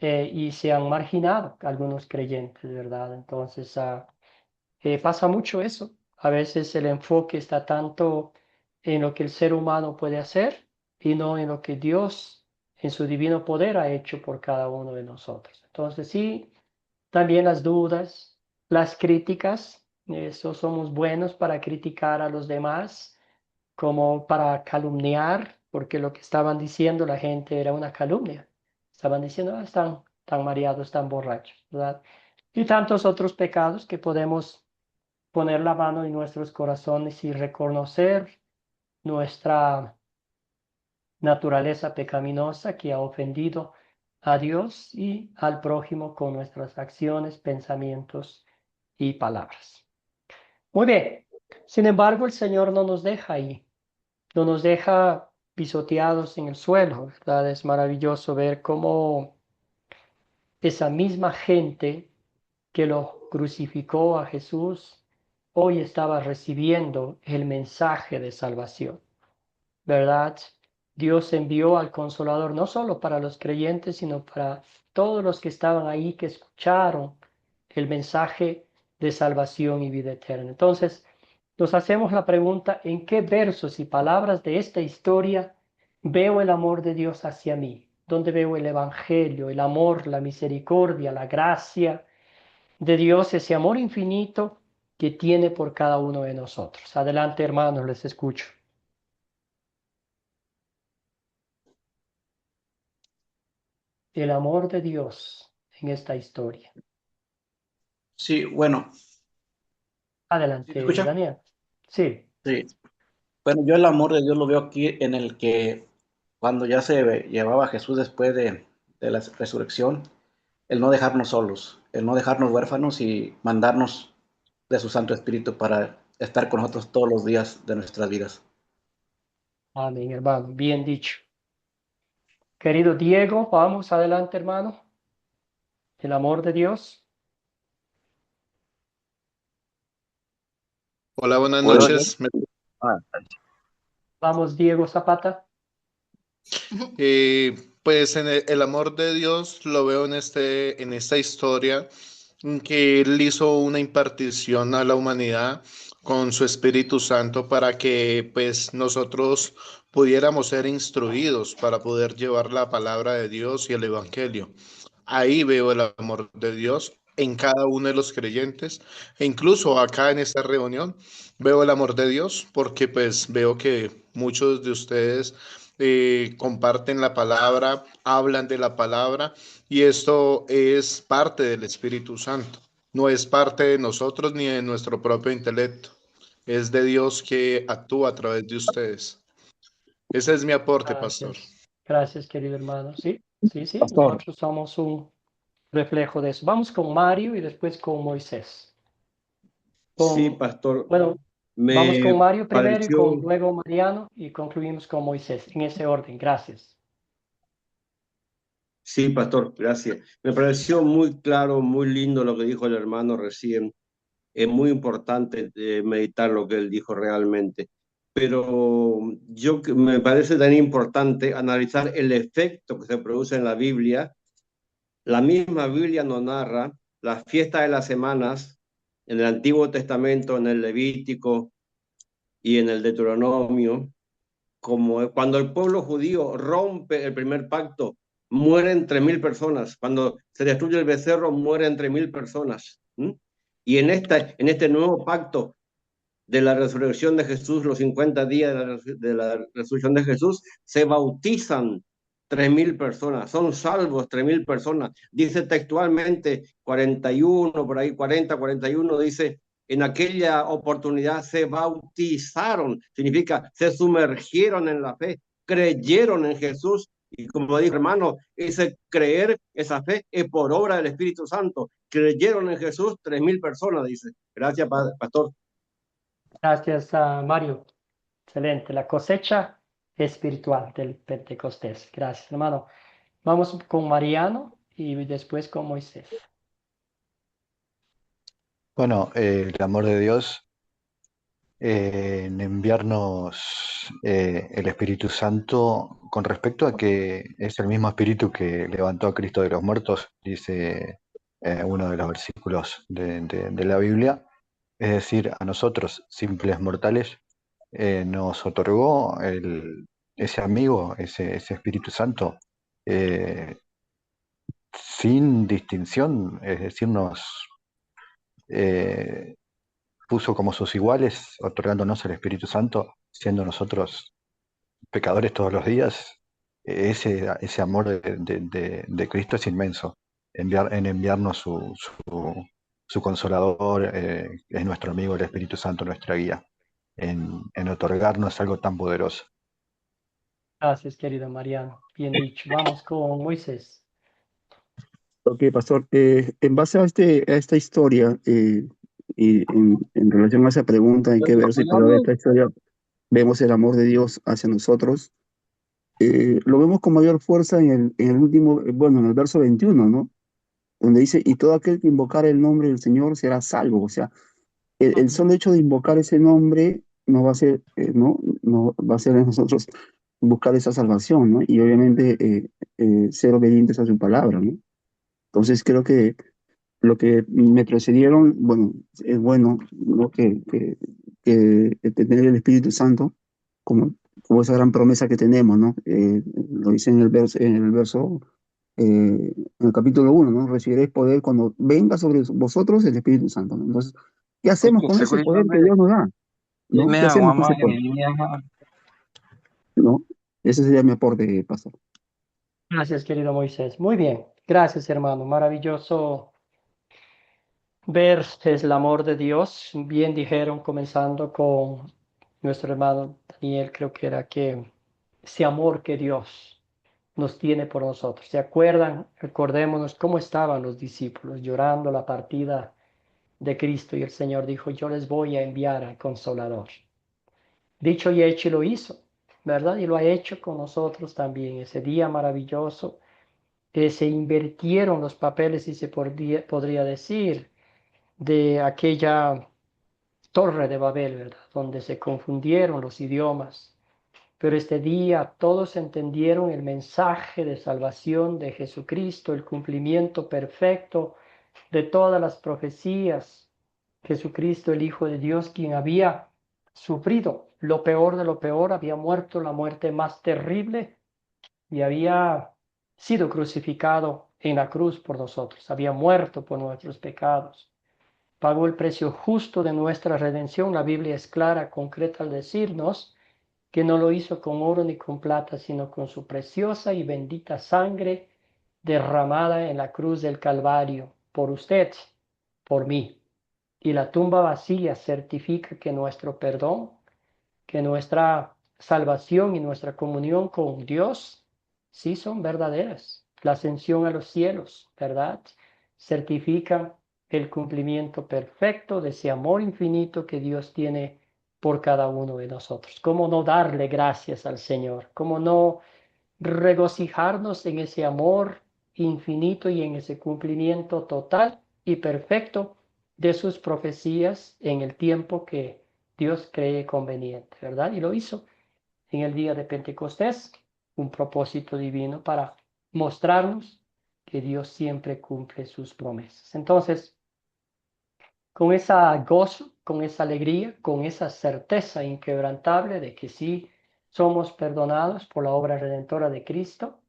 y se han marginado algunos creyentes, ¿verdad? Entonces, pasa mucho eso. A veces el enfoque está tanto en lo que el ser humano puede hacer y no en lo que Dios, en su divino poder, ha hecho por cada uno de nosotros. Entonces, sí, también las dudas, las críticas, eso somos buenos para criticar a los demás, como para calumniar, porque lo que estaban diciendo la gente era una calumnia. Estaban diciendo, están tan mareados, tan borrachos, ¿verdad? Y tantos otros pecados que podemos poner la mano en nuestros corazones y reconocer nuestra naturaleza pecaminosa que ha ofendido a Dios y al prójimo con nuestras acciones, pensamientos y palabras. Muy bien. Sin embargo, el Señor no nos deja ahí, no nos deja pisoteados en el suelo, ¿verdad? Es maravilloso ver cómo esa misma gente que lo crucificó a Jesús hoy estaba recibiendo el mensaje de salvación, ¿verdad? Dios envió al Consolador no solo para los creyentes, sino para todos los que estaban ahí, que escucharon el mensaje de salvación y vida eterna. Entonces, nos hacemos la pregunta, ¿en qué versos y palabras de esta historia veo el amor de Dios hacia mí? ¿Dónde veo el evangelio, el amor, la misericordia, la gracia de Dios, ese amor infinito que tiene por cada uno de nosotros? Adelante, hermanos, les escucho. El amor de Dios en esta historia. Sí, bueno, ¿sí se Adelante, escucha? Daniel. Sí, Sí. Bueno, yo el amor de Dios lo veo aquí en el que cuando ya se llevaba a Jesús después de la resurrección, el no dejarnos solos, el no dejarnos huérfanos y mandarnos de su Santo Espíritu para estar con nosotros todos los días de nuestras vidas. amén, hermano. Bien dicho. Querido Diego, vamos adelante, hermano. El amor de Dios. Hola, buenas ¿Puedo yo? noches. Ah, Vamos, Diego Zapata. Pues en el amor de Dios lo veo en esta historia, en que Él hizo una impartición a la humanidad con su Espíritu Santo para que pues nosotros pudiéramos ser instruidos para poder llevar la palabra de Dios y el Evangelio. Ahí veo el amor de Dios en cada uno de los creyentes e incluso acá en esta reunión veo el amor de Dios porque pues veo que muchos de ustedes comparten la palabra, hablan de la palabra y esto es parte del Espíritu Santo. No es parte de nosotros ni de nuestro propio intelecto. Es de Dios que actúa a través de ustedes. Ese es mi aporte, pastor. Gracias. Gracias, querido hermano. Sí, sí, sí. Pastor, Nosotros somos un reflejo de eso. Vamos con Mario y después con Moisés. Sí, Con, pastor, bueno, vamos con me Mario primero y pareció, luego Mariano y concluimos con Moisés. En ese orden. Gracias. sí, pastor, gracias. Me pareció muy claro, muy lindo lo que dijo el hermano recién. Es muy importante meditar lo que él dijo realmente. Pero me parece tan importante analizar el efecto que se produce en la Biblia. La misma Biblia nos narra las fiestas de las semanas en el Antiguo Testamento, en el Levítico y en el Deuteronomio, como cuando el pueblo judío rompe el primer pacto, mueren 3.000 personas. Cuando se destruye el becerro, mueren 3.000 personas. ¿Mm? Y en este nuevo pacto de la resurrección de Jesús, los 50 días de la resurrección de Jesús, se bautizan 3.000 personas, son salvos 3.000 personas. Dice textualmente 41, por ahí 40, 41, dice, en aquella oportunidad se bautizaron, significa se sumergieron en la fe, creyeron en Jesús. Y como dijo hermano, ese creer, esa fe es por obra del Espíritu Santo. Creyeron en Jesús 3.000 personas, dice. Gracias, pastor. Gracias a Mario. Excelente. La cosecha espiritual del Pentecostés. Gracias, hermano. Vamos con Mariano y después con Moisés. Bueno, el amor de Dios en enviarnos el Espíritu Santo con respecto a que es el mismo Espíritu que levantó a Cristo de los muertos, dice uno de los versículos de la Biblia. Es decir, a nosotros, simples mortales, nos otorgó ese amigo, ese Espíritu Santo, eh, sin distinción, es decir, nos eh, puso como sus iguales, otorgándonos el Espíritu Santo, siendo nosotros pecadores todos los días. Ese amor de Cristo es inmenso, en enviarnos su consolador, es nuestro amigo el Espíritu Santo, nuestra guía, en otorgarnos algo tan poderoso. Gracias, querido Mariano. Bien dicho. Vamos con Moisés. Ok, pastor, en base a, a esta historia y en relación a esa pregunta, ¿en qué versículo de esta historia vemos el amor de Dios hacia nosotros? Lo vemos con mayor fuerza en el último, bueno, en el verso 21, ¿no? Donde dice, y todo aquel que invocar el nombre del Señor será salvo. O sea, el solo hecho de invocar ese nombre no va a ser, no va a ser en nosotros buscar esa salvación, ¿no? Y obviamente ser obedientes a su palabra, ¿no? Entonces creo que lo que me precedieron, bueno, es bueno, ¿no? Que tener el Espíritu Santo como esa gran promesa que tenemos, ¿no? Lo dice en el capítulo 1, ¿no? Recibiréis poder cuando venga sobre vosotros el Espíritu Santo, ¿no? Entonces, ¿qué hacemos con ese poder que Dios nos da? ¿No? ¿Qué hacemos con ese poder? ¿No? Ese sería mi aporte, pastor. Gracias, querido Moisés. Muy bien. Gracias, hermano. Maravilloso ver el amor de Dios. Bien dijeron, comenzando con nuestro hermano Daniel, creo que era que ese amor que Dios nos tiene por nosotros. ¿Se acuerdan? Recordémonos cómo estaban los discípulos llorando la partida de Cristo y el Señor dijo, yo les voy a enviar al Consolador. Dicho y hecho, y lo hizo, ¿verdad? Y lo ha hecho con nosotros también. Ese día maravilloso, se invirtieron los papeles, y se podría decir, de aquella torre de Babel, ¿verdad? Donde se confundieron los idiomas. Pero este día todos entendieron el mensaje de salvación de Jesucristo, el cumplimiento perfecto de todas las profecías. Jesucristo, el Hijo de Dios, quien había sufrido lo peor de lo peor, había muerto la muerte más terrible y había sido crucificado en la cruz por nosotros, había muerto por nuestros pecados, pagó el precio justo de nuestra redención. La Biblia es clara, concreta al decirnos que no lo hizo con oro ni con plata, sino con su preciosa y bendita sangre derramada en la cruz del Calvario, por usted, por mí. Y la tumba vacía certifica que nuestro perdón, que nuestra salvación y nuestra comunión con Dios sí son verdaderas. La ascensión a los cielos, ¿verdad? Certifica el cumplimiento perfecto de ese amor infinito que Dios tiene por cada uno de nosotros. ¿Cómo no darle gracias al Señor? ¿Cómo no regocijarnos en ese amor infinito y en ese cumplimiento total y perfecto de sus profecías en el tiempo que Dios cree conveniente, ¿verdad? Y lo hizo en el día de Pentecostés, un propósito divino para mostrarnos que Dios siempre cumple sus promesas. Entonces, con esa gozo, con esa alegría, con esa certeza inquebrantable de que sí somos perdonados por la obra redentora de Cristo,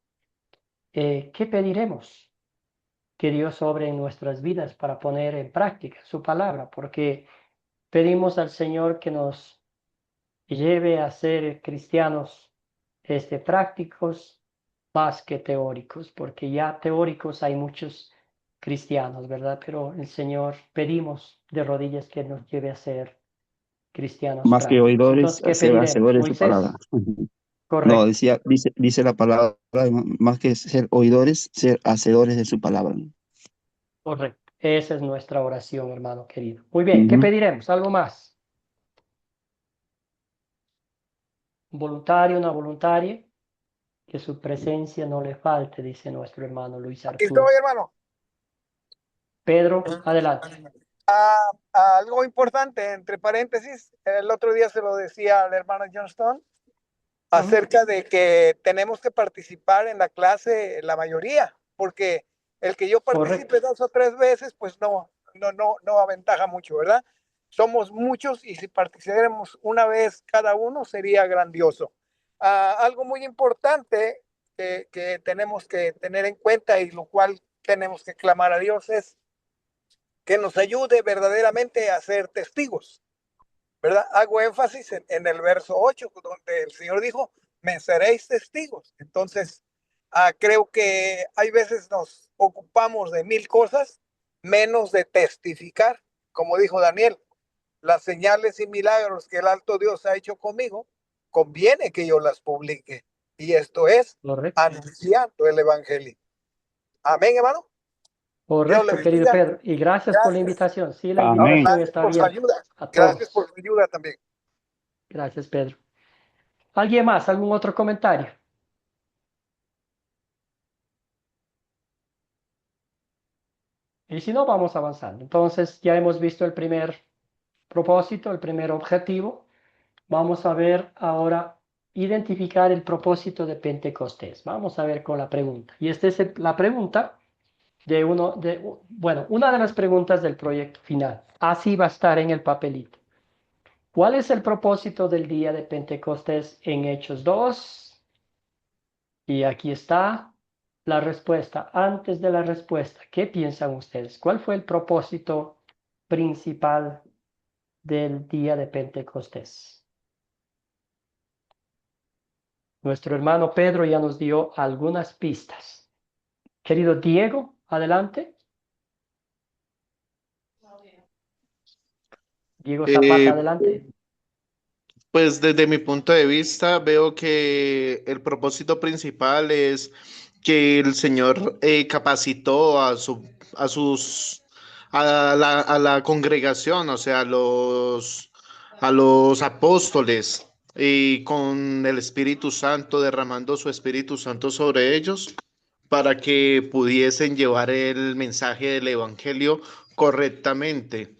¿qué pediremos? Que Dios obre en nuestras vidas para poner en práctica su palabra, porque pedimos al Señor que nos lleve a ser cristianos prácticos más que teóricos, porque ya teóricos hay muchos cristianos, ¿verdad? Pero el Señor pedimos de rodillas que nos lleve a ser cristianos Más que prácticos. oidores, Entonces, ¿qué ser pediremos? hacedores de su palabra. Moisés, No, correcto, dice la palabra, más que ser oidores, ser hacedores de su palabra. correcto. Esa es nuestra oración, hermano querido. Muy bien, ¿qué Ujú. pediremos? ¿Algo más? Un voluntario, una voluntaria, que su presencia no le falte, dice nuestro hermano Luis Aquí Arturo. estoy, hermano. Pedro, adelante. Algo importante, entre paréntesis, el otro día se lo decía al hermano Johnston, acerca de que tenemos que participar en la clase la mayoría, porque el que yo participe Correcto. 2 o 3 veces, pues no aventaja mucho, ¿verdad? Somos muchos y si participáramos una vez cada uno sería grandioso. Algo muy importante que tenemos que tener en cuenta y lo cual tenemos que clamar a Dios es que nos ayude verdaderamente a ser testigos, ¿verdad? Hago énfasis en el verso 8, donde el Señor dijo, me seréis testigos. Entonces, creo que hay veces nos ocupamos de 1000 cosas, menos de testificar, como dijo Daniel, las señales y milagros que el alto Dios ha hecho conmigo, conviene que yo las publique. Y esto es Correcto. anunciando el Evangelio. Amén, hermano. Correcto, querido Pedro. Y gracias por la invitación. Sí, la invitación está abierta a Gracias todos. por su ayuda también. Gracias, Pedro. ¿Alguien más? ¿Algún otro comentario? Y si no, vamos avanzando. Entonces, ya hemos visto el primer propósito, el primer objetivo. Vamos a ver ahora identificar el propósito de Pentecostés. Vamos a ver con la pregunta. Y esta es la pregunta una de las preguntas del proyecto final. Así va a estar en el papelito. ¿Cuál es el propósito del día de Pentecostés en Hechos 2? Y aquí está la respuesta. Antes de la respuesta, ¿qué piensan ustedes? ¿Cuál fue el propósito principal del día de Pentecostés? Nuestro hermano Pedro ya nos dio algunas pistas. Querido Diego, adelante. Diego Zapata, adelante. Pues desde mi punto de vista veo que el propósito principal es que el Señor capacitó a la congregación, o sea, a los apóstoles, y con el Espíritu Santo, derramando su Espíritu Santo sobre ellos para que pudiesen llevar el mensaje del Evangelio correctamente.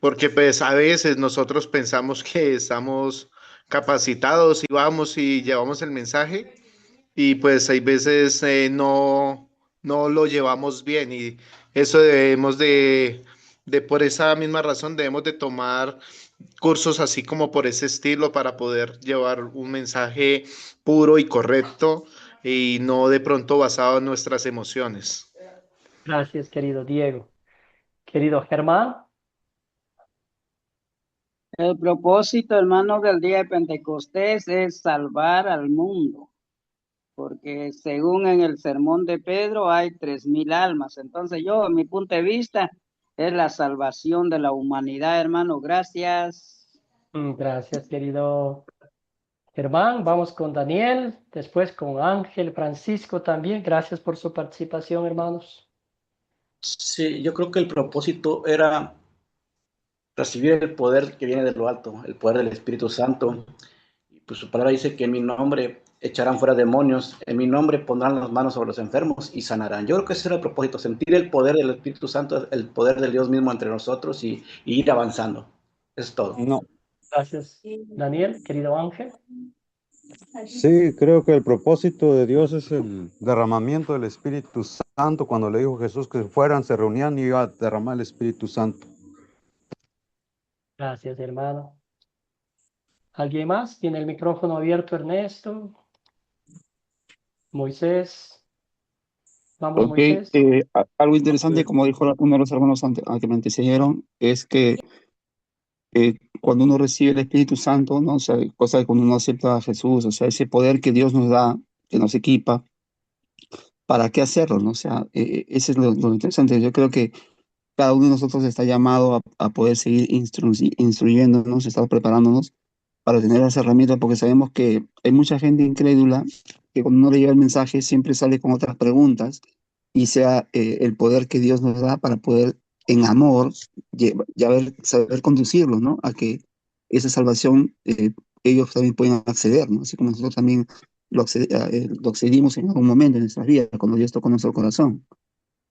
Porque pues a veces nosotros pensamos que estamos capacitados y vamos y llevamos el mensaje y pues hay veces no lo llevamos bien y eso debemos por esa misma razón debemos de tomar cursos así como por ese estilo para poder llevar un mensaje puro y correcto y no de pronto basado en nuestras emociones. Gracias, querido Diego. Querido Germán. El propósito, hermano, del día de Pentecostés es salvar al mundo, porque según en el sermón de Pedro hay 3000 almas. Entonces yo, en mi punto de vista, es la salvación de la humanidad, hermano. Gracias. Gracias, querido Germán. Vamos con Daniel, después con Ángel, Francisco también. Gracias por su participación, hermanos. Sí, yo creo que el propósito era recibir el poder que viene de lo alto, el poder del Espíritu Santo. Y pues su palabra dice que en mi nombre echarán fuera demonios, en mi nombre pondrán las manos sobre los enfermos y sanarán. Yo creo que ese era el propósito, sentir el poder del Espíritu Santo, el poder de Dios mismo entre nosotros y ir avanzando. Es todo. No, Gracias, Daniel. Querido Ángel. sí, creo que el propósito de Dios es el derramamiento del Espíritu Santo. Cuando le dijo Jesús que fueran, se reunían y iba a derramar el Espíritu Santo. Gracias, hermano. ¿Alguien más? ¿Tiene el micrófono abierto, Ernesto? Moisés. Vamos, Ok, Moisés. algo interesante, como dijo uno de los hermanos que me antecedieron, es que cuando uno recibe el Espíritu Santo, ¿no? O sea, cosa que cuando uno acepta a Jesús, o sea, ese poder que Dios nos da, que nos equipa, ¿para qué hacerlo, no? O sea, ese es lo interesante. Yo creo que cada uno de nosotros está llamado a poder seguir instruyéndonos, estar preparándonos para tener esa herramienta, porque sabemos que hay mucha gente incrédula que cuando uno le lleva el mensaje siempre sale con otras preguntas y sea el poder que Dios nos da para poder en amor saber conducirlos, ¿no? A que esa salvación ellos también pueden acceder, ¿no? Así como nosotros también lo accedimos en algún momento en nuestras vidas, cuando Dios tocó nuestro corazón.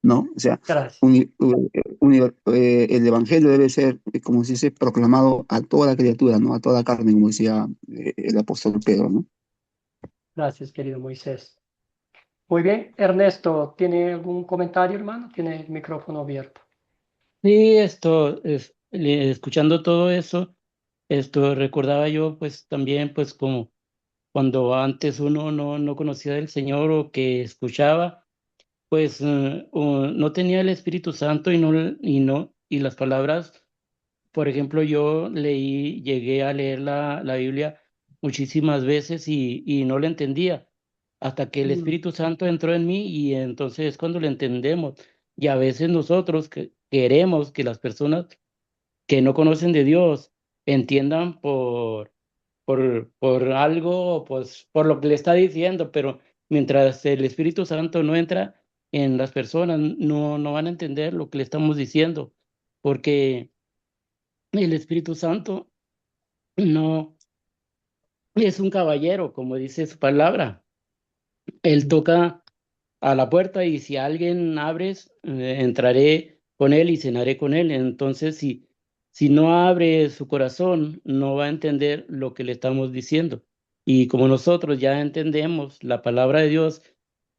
¿no? O sea, Gracias. el Evangelio debe ser, como se dice, proclamado a toda criatura, ¿no? A toda carne, como decía el apóstol Pedro, ¿no? Gracias, querido Moisés. Muy bien. Ernesto, ¿tiene algún comentario, hermano? Tiene el micrófono abierto. Sí, escuchando todo eso, recordaba yo pues también pues como cuando antes uno no conocía del Señor o que escuchaba, pues no tenía el Espíritu Santo y las palabras, por ejemplo, llegué a leer la Biblia muchísimas veces y no la entendía, hasta que el Espíritu Santo entró en mí y entonces es cuando lo entendemos. Y a veces nosotros queremos que las personas que no conocen de Dios entiendan por algo, pues por lo que le está diciendo, pero mientras el Espíritu Santo no entra en las personas, no van a entender lo que le estamos diciendo, porque el Espíritu Santo no es un caballero, como dice su palabra. Él toca a la puerta y si alguien abres, entraré con él y cenaré con él. Entonces, si no abre su corazón, no va a entender lo que le estamos diciendo. Y como nosotros ya entendemos la palabra de Dios,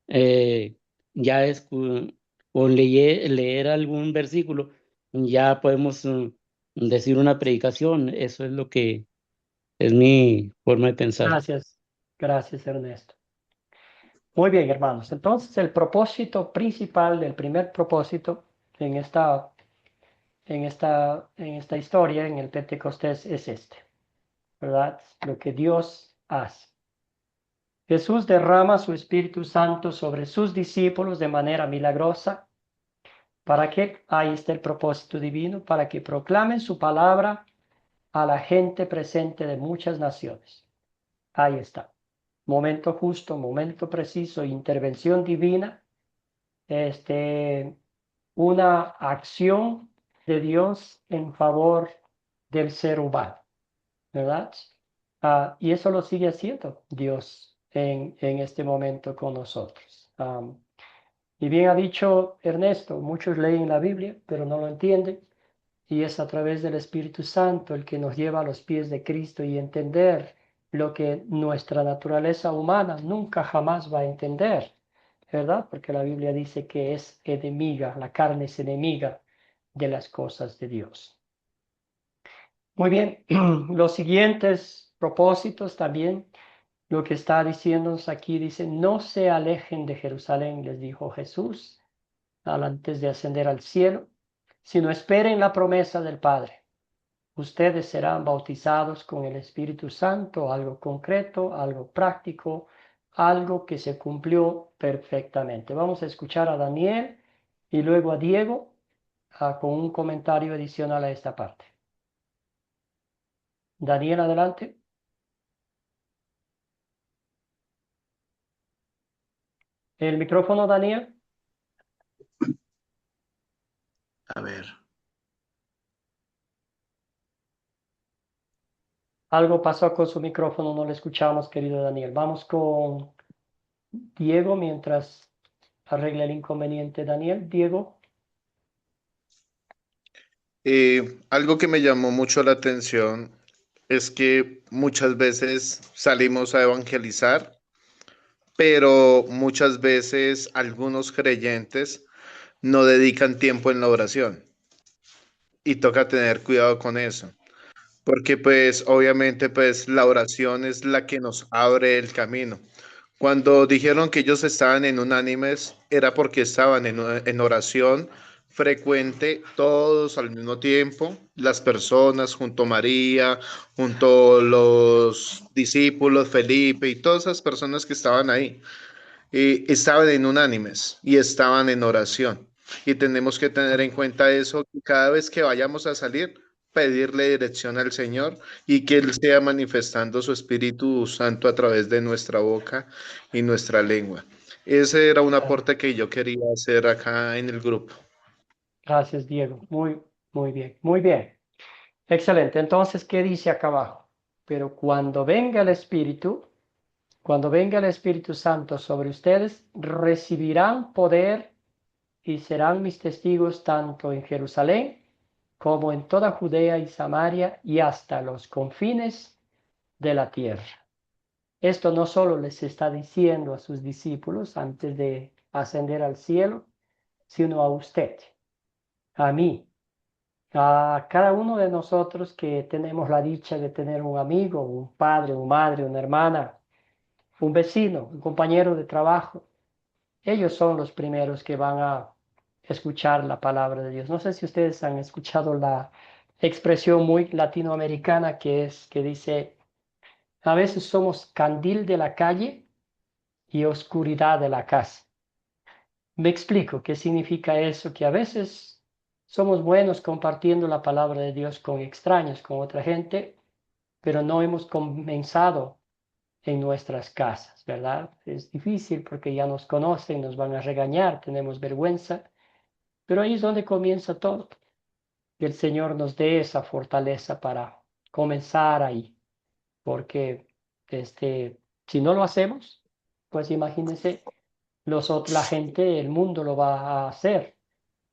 eh, ya es con leer algún versículo, ya podemos decir una predicación. Eso es lo que es mi forma de pensar. Gracias. Gracias, Ernesto. Muy bien, hermanos. Entonces, el propósito principal, el primer propósito en esta historia, en el Pentecostés, es este, ¿verdad? Lo que Dios hace. Jesús derrama su Espíritu Santo sobre sus discípulos de manera milagrosa. ¿Para qué? Ahí está el propósito divino, para que proclamen su palabra a la gente presente de muchas naciones. Ahí está. Momento justo, momento preciso, intervención divina, una acción de Dios en favor del ser humano, ¿verdad? Y eso lo sigue haciendo Dios en este momento con nosotros. Y bien ha dicho Ernesto, muchos leen la Biblia, pero no lo entienden. Y es a través del Espíritu Santo el que nos lleva a los pies de Cristo y entender lo que nuestra naturaleza humana nunca jamás va a entender, ¿verdad? Porque la Biblia dice que es enemiga, la carne es enemiga de las cosas de Dios. Muy bien, los siguientes propósitos también, lo que está diciéndonos aquí, dice, no se alejen de Jerusalén, les dijo Jesús, antes de ascender al cielo, sino esperen la promesa del Padre. Ustedes serán bautizados con el Espíritu Santo, algo concreto, algo práctico, algo que se cumplió perfectamente. Vamos a escuchar a Daniel y luego a Diego con un comentario adicional a esta parte. Daniel, adelante. El micrófono, Daniel. A ver. Algo pasó con su micrófono, no le escuchamos, querido Daniel. Vamos con Diego mientras arregla el inconveniente. Daniel, Diego. Algo que me llamó mucho la atención es que muchas veces salimos a evangelizar, pero muchas veces algunos creyentes no dedican tiempo en la oración y toca tener cuidado con eso. Porque pues obviamente pues la oración es la que nos abre el camino. Cuando dijeron que ellos estaban en unánimes era porque estaban en oración frecuente todos al mismo tiempo, las personas junto a María, junto a los discípulos, Felipe y todas esas personas que estaban ahí, estaban en unánimes y estaban en oración. Y tenemos que tener en cuenta eso, que cada vez que vayamos a salir, pedirle dirección al Señor y que Él sea manifestando su Espíritu Santo a través de nuestra boca y nuestra lengua. Ese era un aporte que yo quería hacer acá en el grupo. Gracias, Diego. Muy bien, muy bien. Excelente. Entonces, ¿qué dice acá abajo? Pero cuando venga el Espíritu Santo sobre ustedes, recibirán poder y serán mis testigos tanto en Jerusalén como en toda Judea y Samaria y hasta los confines de la tierra. Esto no solo les está diciendo a sus discípulos antes de ascender al cielo, sino a usted, a mí, a cada uno de nosotros que tenemos la dicha de tener un amigo, un padre, una madre, una hermana, un vecino, un compañero de trabajo. Ellos son los primeros que van a escuchar la palabra de Dios. No sé si ustedes han escuchado la expresión muy latinoamericana que dice, a veces somos candil de la calle y oscuridad de la casa. Me explico qué significa eso, que a veces somos buenos compartiendo la palabra de Dios con extraños, con otra gente, pero no hemos comenzado en nuestras casas, ¿verdad? Es difícil porque ya nos conocen, nos van a regañar, tenemos vergüenza, pero ahí es donde comienza todo. Que el Señor nos dé esa fortaleza para comenzar ahí, porque si no lo hacemos, pues imagínense, la gente, el mundo lo va a hacer.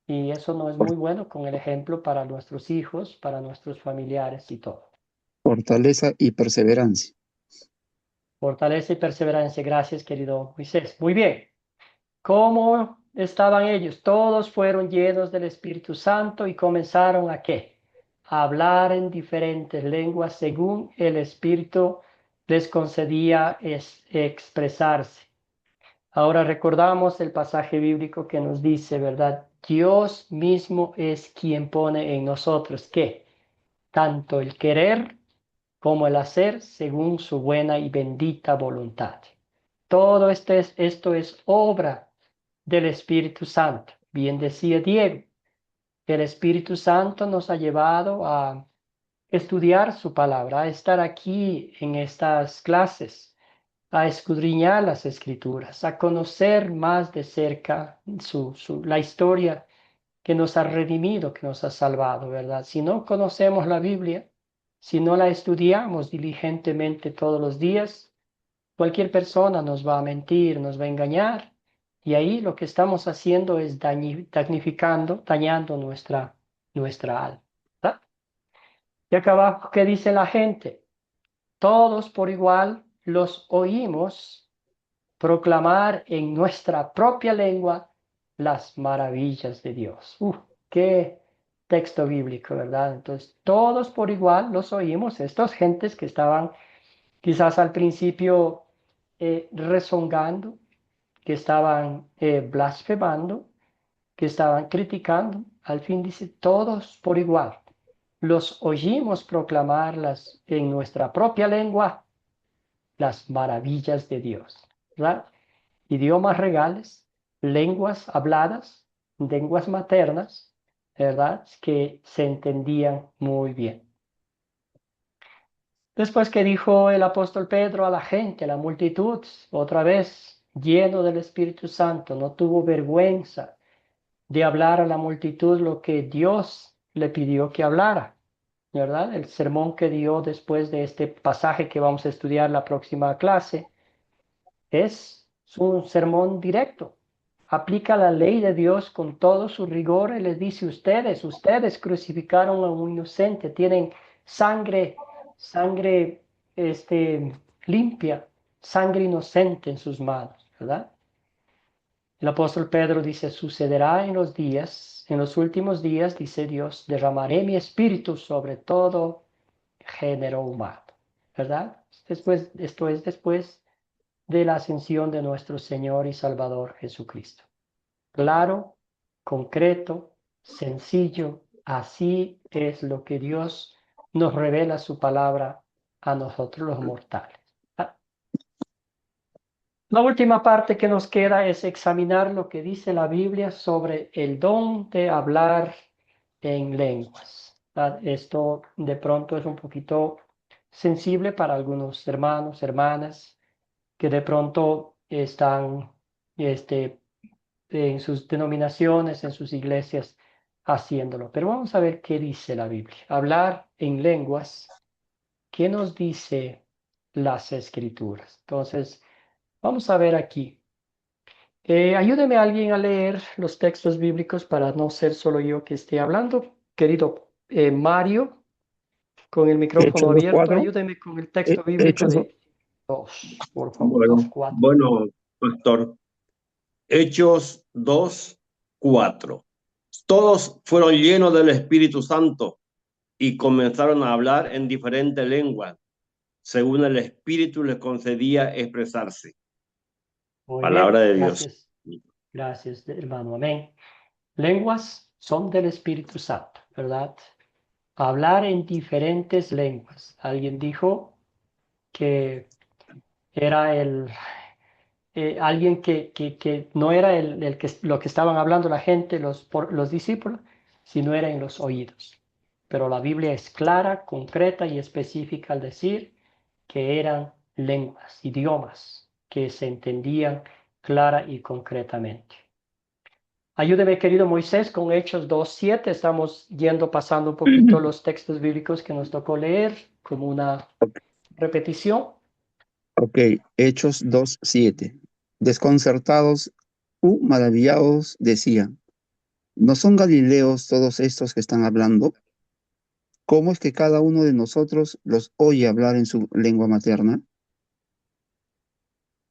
Y eso no es muy bueno con el ejemplo para nuestros hijos, para nuestros familiares y todo. Fortaleza y perseverancia. Fortaleza y perseverancia. Gracias, querido Moisés. Muy bien. ¿Cómo estaban ellos? Todos fueron llenos del Espíritu Santo y comenzaron ¿a qué? A hablar en diferentes lenguas según el Espíritu les concedía expresarse. Ahora recordamos el pasaje bíblico que nos dice, ¿verdad? Dios mismo es quien pone en nosotros ¿qué? Tanto el querer como el hacer según su buena y bendita voluntad. Todo esto es obra del Espíritu Santo. Bien decía Diego, el Espíritu Santo nos ha llevado a estudiar su palabra, a estar aquí en estas clases, a escudriñar las Escrituras, a conocer más de cerca la historia que nos ha redimido, que nos ha salvado, ¿verdad? Si no conocemos la Biblia, si no la estudiamos diligentemente todos los días, cualquier persona nos va a mentir, nos va a engañar, y ahí lo que estamos haciendo es dañando nuestra alma, ¿verdad? Y acá abajo, ¿qué dice la gente? Todos por igual los oímos proclamar en nuestra propia lengua las maravillas de Dios. Qué texto bíblico, ¿verdad? Entonces, todos por igual los oímos, estas gentes que estaban quizás al principio rezongando, que estaban blasfemando, que estaban criticando, al fin dice, todos por igual. Los oímos proclamarlas en nuestra propia lengua, las maravillas de Dios, ¿verdad? Idiomas regales, lenguas habladas, lenguas maternas, ¿verdad? Que se entendían muy bien. Después que dijo el apóstol Pedro a la gente, a la multitud, otra vez lleno del Espíritu Santo, no tuvo vergüenza de hablar a la multitud lo que Dios le pidió que hablara, ¿verdad? El sermón que dio después de este pasaje que vamos a estudiar la próxima clase es un sermón directo. Aplica la ley de Dios con todo su rigor y les dice, ustedes crucificaron a un inocente, tienen sangre limpia, sangre inocente en sus manos, ¿verdad? El apóstol Pedro dice, sucederá en los últimos días, dice Dios, derramaré mi espíritu sobre todo género humano, ¿verdad? Esto es después de la ascensión de nuestro Señor y Salvador Jesucristo. Claro, concreto, sencillo, así es lo que Dios nos revela su palabra a nosotros los mortales. La última parte que nos queda es examinar lo que dice la Biblia sobre el don de hablar en lenguas. Esto de pronto es un poquito sensible para algunos hermanos, hermanas, que de pronto están en sus denominaciones, en sus iglesias, haciéndolo. Pero vamos a ver qué dice la Biblia. Hablar en lenguas, ¿qué nos dice las Escrituras? Entonces, vamos a ver aquí. Ayúdeme a alguien a leer los textos bíblicos para no ser solo yo que esté hablando. Querido Mario, con el micrófono Hechos abierto, 2:4. ayúdeme con el texto bíblico Hechos, de 2, por favor, Bueno, 2:4. bueno, pastor. Hechos 2:4. Todos fueron llenos del Espíritu Santo y comenzaron a hablar en diferentes lenguas, según el Espíritu les concedía expresarse. Muy Palabra bien, de Dios. gracias. Gracias, hermano. Amén. Lenguas son del Espíritu Santo, ¿verdad? Hablar en diferentes lenguas. Alguien dijo que era alguien que no era lo que estaban hablando la gente, los discípulos, sino era en los oídos. Pero la Biblia es clara, concreta y específica al decir que eran lenguas, idiomas que se entendían clara y concretamente. Ayúdeme, querido Moisés, con Hechos 2:7. Estamos pasando un poquito los textos bíblicos que nos tocó leer, como una repetición. Ok, Hechos 2:7. Desconcertados maravillados decían, ¿no son galileos todos estos que están hablando? ¿Cómo es que cada uno de nosotros los oye hablar en su lengua materna?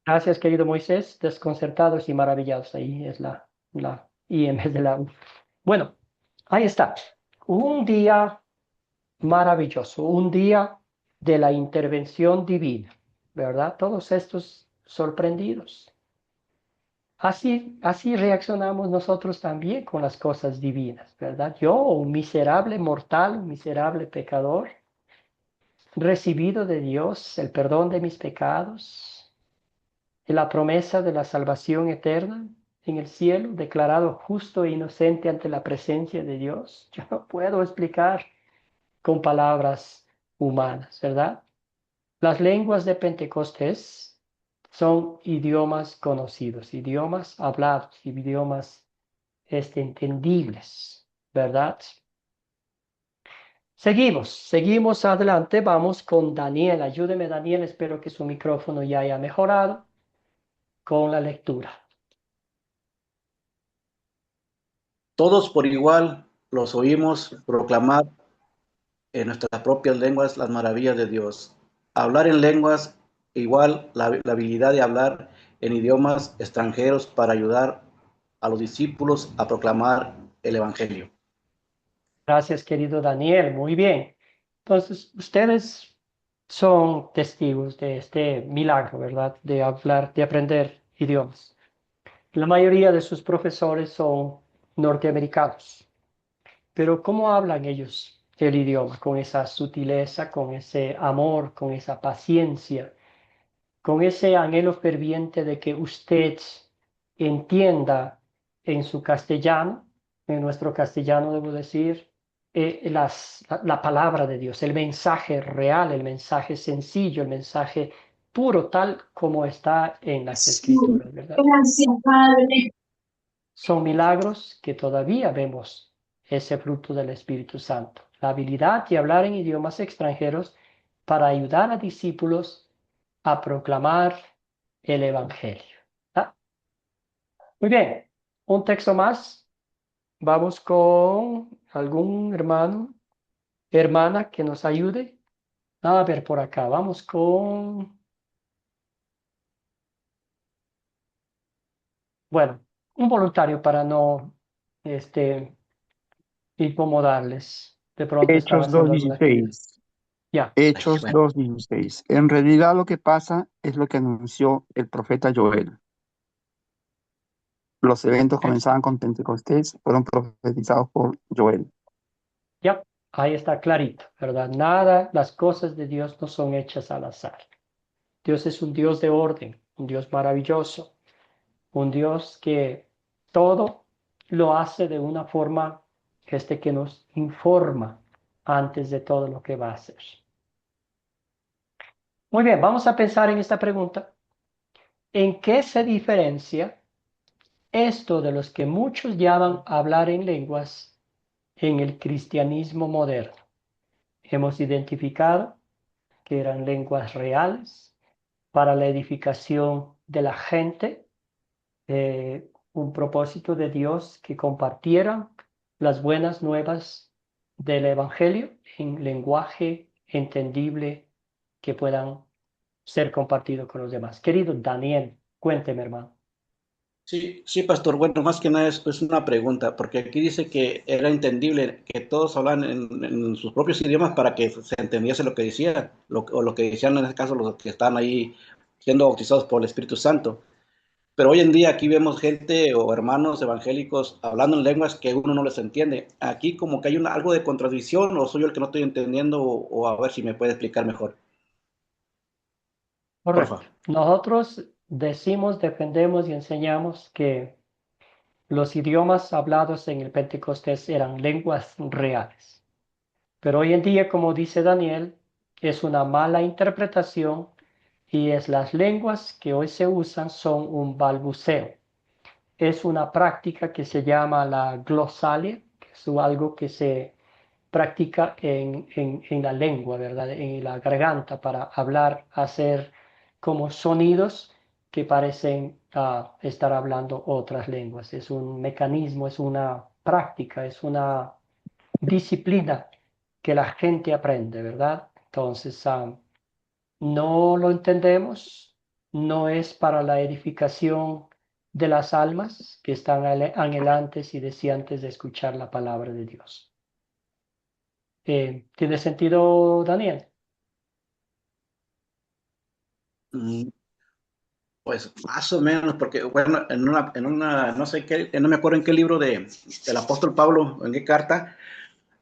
Gracias, querido Moisés. Desconcertados y maravillados. Ahí es la I en vez de la U. Bueno, ahí está. Un día maravilloso, un día de la intervención divina, ¿verdad? Todos estos sorprendidos. Así reaccionamos nosotros también con las cosas divinas, ¿verdad? Yo, un miserable mortal, un miserable pecador, recibido de Dios el perdón de mis pecados y la promesa de la salvación eterna en el cielo, declarado justo e inocente ante la presencia de Dios. Yo no puedo explicar con palabras humanas, ¿verdad? Las lenguas de Pentecostés son idiomas conocidos, idiomas hablados, idiomas entendibles, ¿verdad? Seguimos adelante, vamos con Daniel. Ayúdeme, Daniel, espero que su micrófono ya haya mejorado con la lectura. Todos por igual los oímos proclamar en nuestras propias lenguas las maravillas de Dios. Hablar en lenguas, igual la habilidad de hablar en idiomas extranjeros para ayudar a los discípulos a proclamar el Evangelio. Gracias, querido Daniel. Muy bien. Entonces, ustedes son testigos de este milagro, ¿verdad? De hablar, de aprender idiomas. La mayoría de sus profesores son norteamericanos. Pero ¿cómo hablan ellos el idioma? Con esa sutileza, con ese amor, con esa paciencia, con ese anhelo ferviente de que usted entienda en su castellano, en nuestro castellano debo decir, la palabra de Dios, el mensaje real, el mensaje sencillo, el mensaje puro, tal como está en las Escrituras, ¿verdad? Gracias, Padre. Son milagros que todavía vemos ese fruto del Espíritu Santo, la habilidad de hablar en idiomas extranjeros para ayudar a discípulos a proclamar el Evangelio. ¿Ah? Muy bien, un texto más. Vamos con algún hermano, hermana que nos ayude. A ver por acá, vamos con... Bueno, un voluntario para no incomodarles. De pronto están Hechos haciendo alguna actividad. 2:16. Ya. Hechos 2:16. En realidad lo que pasa es lo que anunció el profeta Joel. Los eventos comenzaban con Pentecostés, fueron profetizados por Joel. Ya, ahí está clarito, ¿verdad? Nada, las cosas de Dios no son hechas al azar. Dios es un Dios de orden, un Dios maravilloso, un Dios que todo lo hace de una forma que nos informa antes de todo lo que va a hacer. Muy bien, vamos a pensar en esta pregunta. ¿En qué se diferencia esto de los que muchos llaman hablar en lenguas en el cristianismo moderno? Hemos identificado que eran lenguas reales para la edificación de la gente, un propósito de Dios que compartieran las buenas nuevas del Evangelio en lenguaje entendible que puedan ser compartidos con los demás. Querido Daniel, cuénteme, hermano. Sí, sí, pastor. Bueno, más que nada es una pregunta, porque aquí dice que era entendible que todos hablan en sus propios idiomas para que se entendiese lo que decían, o lo que decían en este caso los que están ahí siendo bautizados por el Espíritu Santo. Pero hoy en día aquí vemos gente o hermanos evangélicos hablando en lenguas que uno no les entiende. Aquí como que hay algo de contradicción, o soy yo el que no estoy entendiendo, o a ver si me puede explicar mejor. Correcto. Porfa. Nosotros decimos, defendemos y enseñamos que los idiomas hablados en el Pentecostés eran lenguas reales. Pero hoy en día, como dice Daniel, es una mala interpretación y es las lenguas que hoy se usan son un balbuceo. Es una práctica que se llama la glosalia, que es algo que se practica en la lengua, ¿verdad? En la garganta para hablar, hacer como sonidos que parecen estar hablando otras lenguas. Es un mecanismo, es una práctica, es una disciplina que la gente aprende, ¿verdad? Entonces, no lo entendemos, no es para la edificación de las almas que están anhelantes y deseantes de escuchar la palabra de Dios. ¿Tiene sentido, Daniel? Pues más o menos, porque bueno, no sé qué, no me acuerdo en qué libro del apóstol Pablo, en qué carta,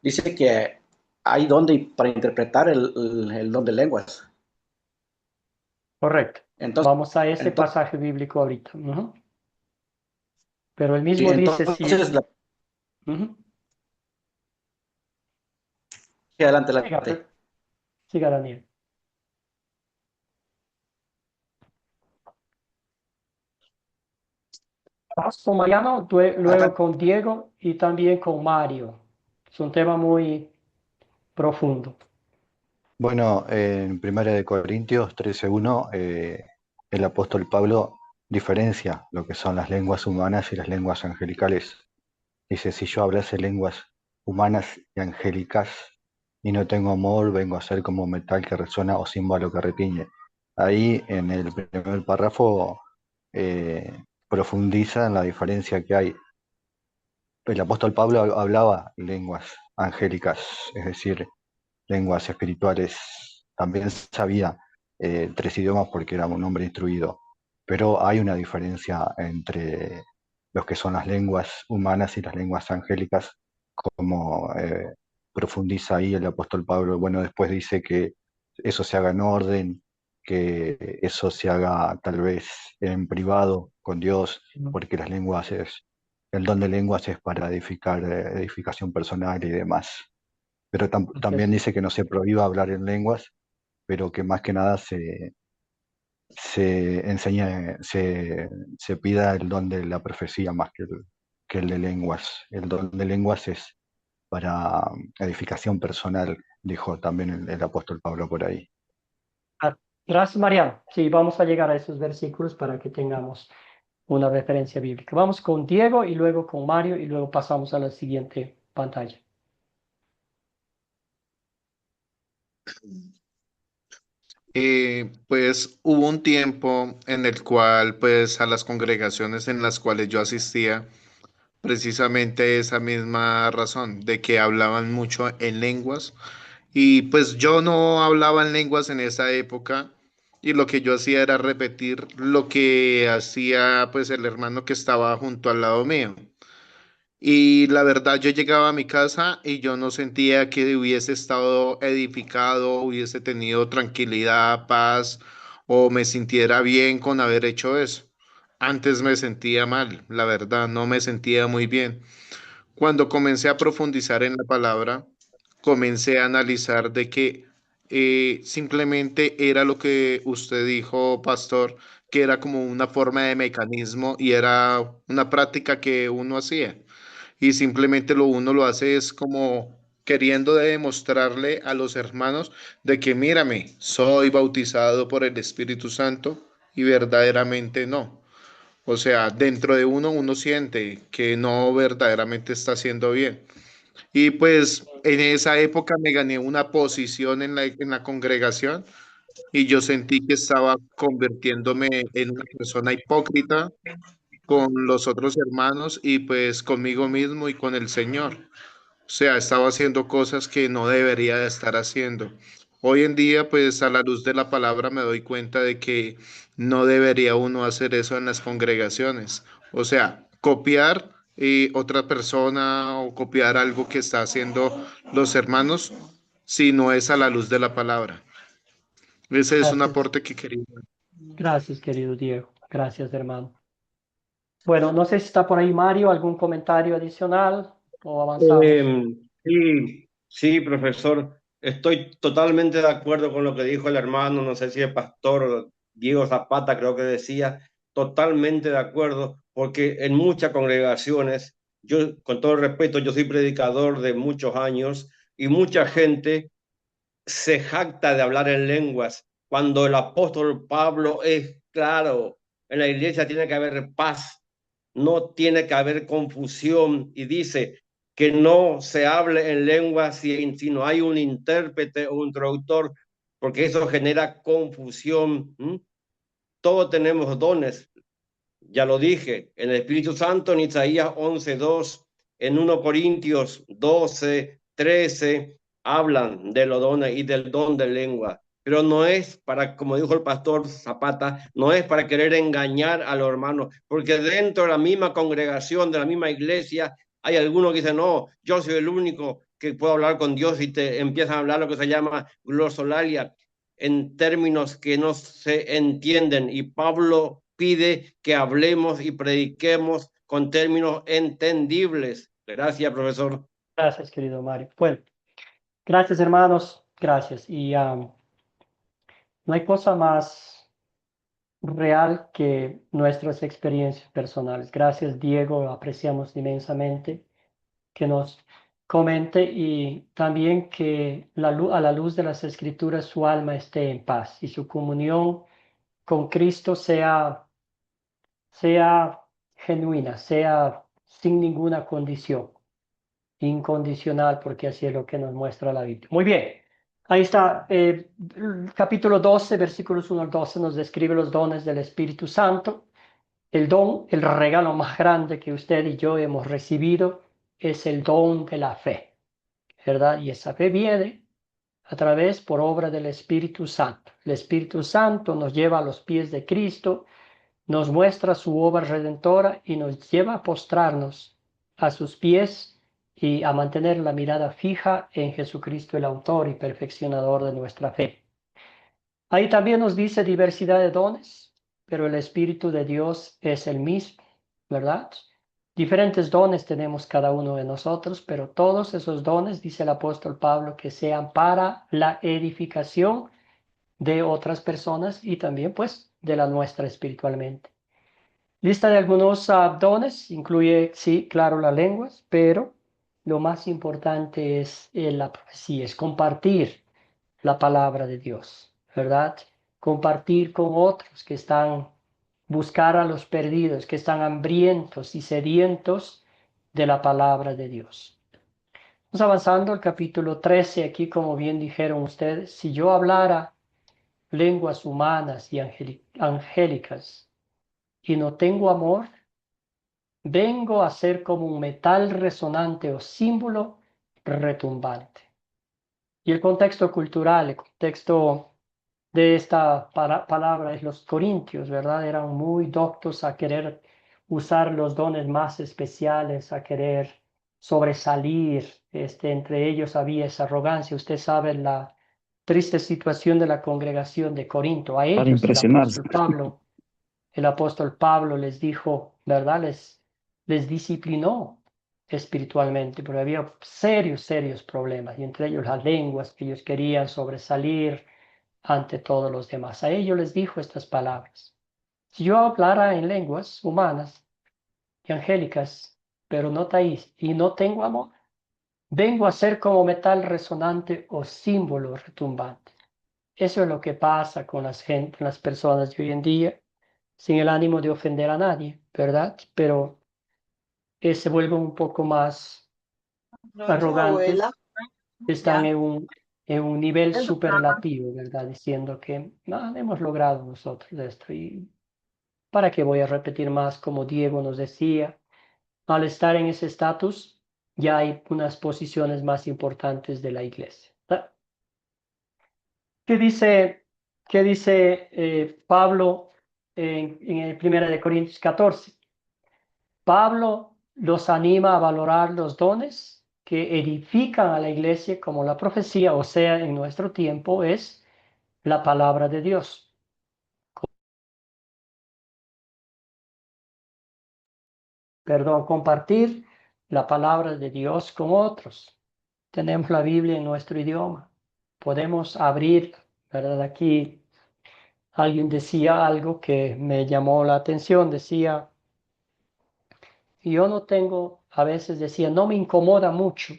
dice que hay donde para interpretar el don de lenguas. Correcto. Entonces, Vamos a ese pasaje bíblico ahorita. Pero él sí, mismo dice, si entonces, sí, adelante, adelante. Siga, Daniel. Vamos con Mariano, luego con Diego y también con Mario. Es un tema muy profundo. Bueno, en Primera de Corintios 13:1, el apóstol Pablo diferencia lo que son las lenguas humanas y las lenguas angelicales. Dice, si yo hablase lenguas humanas y angélicas y no tengo amor, vengo a ser como metal que resuena o címbalo que retiñe. Ahí en el primer párrafo profundiza en la diferencia que hay. El apóstol Pablo hablaba lenguas angélicas, es decir, lenguas espirituales. También sabía 3 idiomas porque era un hombre instruido, pero hay una diferencia entre los que son las lenguas humanas y las lenguas angélicas, como profundiza ahí el apóstol Pablo. Bueno, después dice que eso se haga en orden, que eso se haga tal vez en privado con Dios, porque el don de lenguas es para edificar, edificación personal y demás. Pero también dice que no se prohíba hablar en lenguas, pero que más que nada se enseña, se pida el don de la profecía más que el de lenguas. El don de lenguas es para edificación personal, dijo también el apóstol Pablo por ahí. Gracias, Mariano. Sí, vamos a llegar a esos versículos para que tengamos una referencia bíblica. Vamos con Diego y luego con Mario y luego pasamos a la siguiente pantalla. Pues hubo un tiempo en el cual, pues a las congregaciones en las cuales yo asistía, precisamente esa misma razón de que hablaban mucho en lenguas y pues yo no hablaba en lenguas en esa época y lo que yo hacía era repetir lo que hacía pues el hermano que estaba junto al lado mío. Y la verdad, yo llegaba a mi casa y yo no sentía que hubiese estado edificado, hubiese tenido tranquilidad, paz o me sintiera bien con haber hecho eso. Antes me sentía mal, la verdad, no me sentía muy bien. Cuando comencé a profundizar en la palabra, comencé a analizar de que simplemente era lo que usted dijo, pastor, que era como una forma de mecanismo y era una práctica que uno hacía y simplemente uno lo hace es como queriendo demostrarle a los hermanos de que mírame, soy bautizado por el Espíritu Santo y verdaderamente no. O sea, dentro de uno siente que no verdaderamente está haciendo bien. Y pues en esa época me gané una posición en la congregación y yo sentí que estaba convirtiéndome en una persona hipócrita con los otros hermanos y pues conmigo mismo y con el Señor. O sea, estaba haciendo cosas que no debería de estar haciendo. Hoy en día, pues a la luz de la palabra me doy cuenta de que no debería uno hacer eso en las congregaciones. O sea, copiar otra persona o copiar algo que está haciendo los hermanos si no es a la luz de la palabra. Ese es un Gracias. aporte que quería. Gracias, querido Diego. Gracias, hermano. Bueno, no sé si está por ahí Mario, algún comentario adicional o avanzamos. Sí, profesor. Estoy totalmente de acuerdo con lo que dijo el hermano, no sé si el pastor Diego Zapata creo que decía, totalmente de acuerdo, porque en muchas congregaciones, yo con todo el respeto, yo soy predicador de muchos años y mucha gente se jacta de hablar en lenguas, cuando el apóstol Pablo es claro, en la iglesia tiene que haber paz, no tiene que haber confusión, y dice que no se hable en lenguas si no hay un intérprete o un traductor, porque eso genera confusión. Todos tenemos dones, ya lo dije, en el Espíritu Santo en Isaías 11:2, en 1 Corintios 12:13, hablan de los dones y del don de lengua. Pero no es para, como dijo el pastor Zapata, no es para querer engañar a los hermanos, porque dentro de la misma congregación, de la misma iglesia, hay algunos que dicen, no, yo soy el único que puedo hablar con Dios y te empiezan a hablar lo que se llama glosolalia en términos que no se entienden. Y Pablo pide que hablemos y prediquemos con términos entendibles. Gracias, profesor. Gracias, querido Mario. Bueno, gracias, hermanos. Gracias. Y no hay cosa más real que nuestras experiencias personales. Gracias, Diego. Lo apreciamos inmensamente que nos comente y también que a la luz de las Escrituras su alma esté en paz y su comunión con Cristo sea genuina, sea sin ninguna condición, incondicional, porque así es lo que nos muestra la Biblia. Muy bien, ahí está, capítulo 12, versículos 1 al 12, nos describe los dones del Espíritu Santo. El don, el regalo más grande que usted y yo hemos recibido es el don de la fe, ¿verdad? Y esa fe viene a través, por obra del Espíritu Santo. El Espíritu Santo nos lleva a los pies de Cristo, nos muestra su obra redentora y nos lleva a postrarnos a sus pies y a mantener la mirada fija en Jesucristo, el autor y perfeccionador de nuestra fe. Ahí también nos dice diversidad de dones, pero el Espíritu de Dios es el mismo, ¿verdad? Diferentes dones tenemos cada uno de nosotros, pero todos esos dones, dice el apóstol Pablo, que sean para la edificación de otras personas y también pues de la nuestra espiritualmente. Lista de algunos dones, incluye, sí, claro, las lenguas, pero lo más importante es la profecía, es compartir la palabra de Dios, ¿verdad? Compartir con otros que están, buscar a los perdidos, que están hambrientos y sedientos de la palabra de Dios. Vamos avanzando al capítulo 13, aquí como bien dijeron ustedes, si yo hablara lenguas humanas y angélicas y no tengo amor, vengo a ser como un metal resonante o símbolo retumbante. Y el contexto cultural, el contexto de esta palabra es los corintios, ¿verdad? Eran muy doctos a querer usar los dones más especiales, a querer sobresalir. Entre ellos había esa arrogancia. Usted sabe la triste situación de la congregación de Corinto. A Para ellos impresionarse. el apóstol Pablo les dijo, ¿verdad? Les disciplinó espiritualmente, pero había serios problemas, y entre ellos las lenguas, que ellos querían sobresalir ante todos los demás. A ellos les dijo estas palabras: si yo hablara en lenguas humanas y angélicas, pero no taís, y no tengo amor, vengo a ser como metal resonante o símbolo retumbante. Eso es lo que pasa con las personas de hoy en día. sin el ánimo de ofender a nadie, ¿verdad? Pero se vuelven un poco más arrogantes, están en un nivel superlativo, ¿verdad? Diciendo que no, hemos logrado nosotros esto. ¿Y para qué voy a repetir más? Como Diego nos decía, al estar en ese estatus, ya hay unas posiciones más importantes de la iglesia. ¿Verdad? ¿Qué dice Pablo en el 1 de Corintios 14? Pablo los anima a valorar los dones que edifican a la iglesia, como la profecía, o sea, en nuestro tiempo es la palabra de Dios. Perdón, compartir la palabra de Dios con otros. Tenemos la Biblia en nuestro idioma. Podemos abrir, ¿verdad? Aquí alguien decía algo que me llamó la atención. Decía, yo no tengo, a veces decía, no me incomoda mucho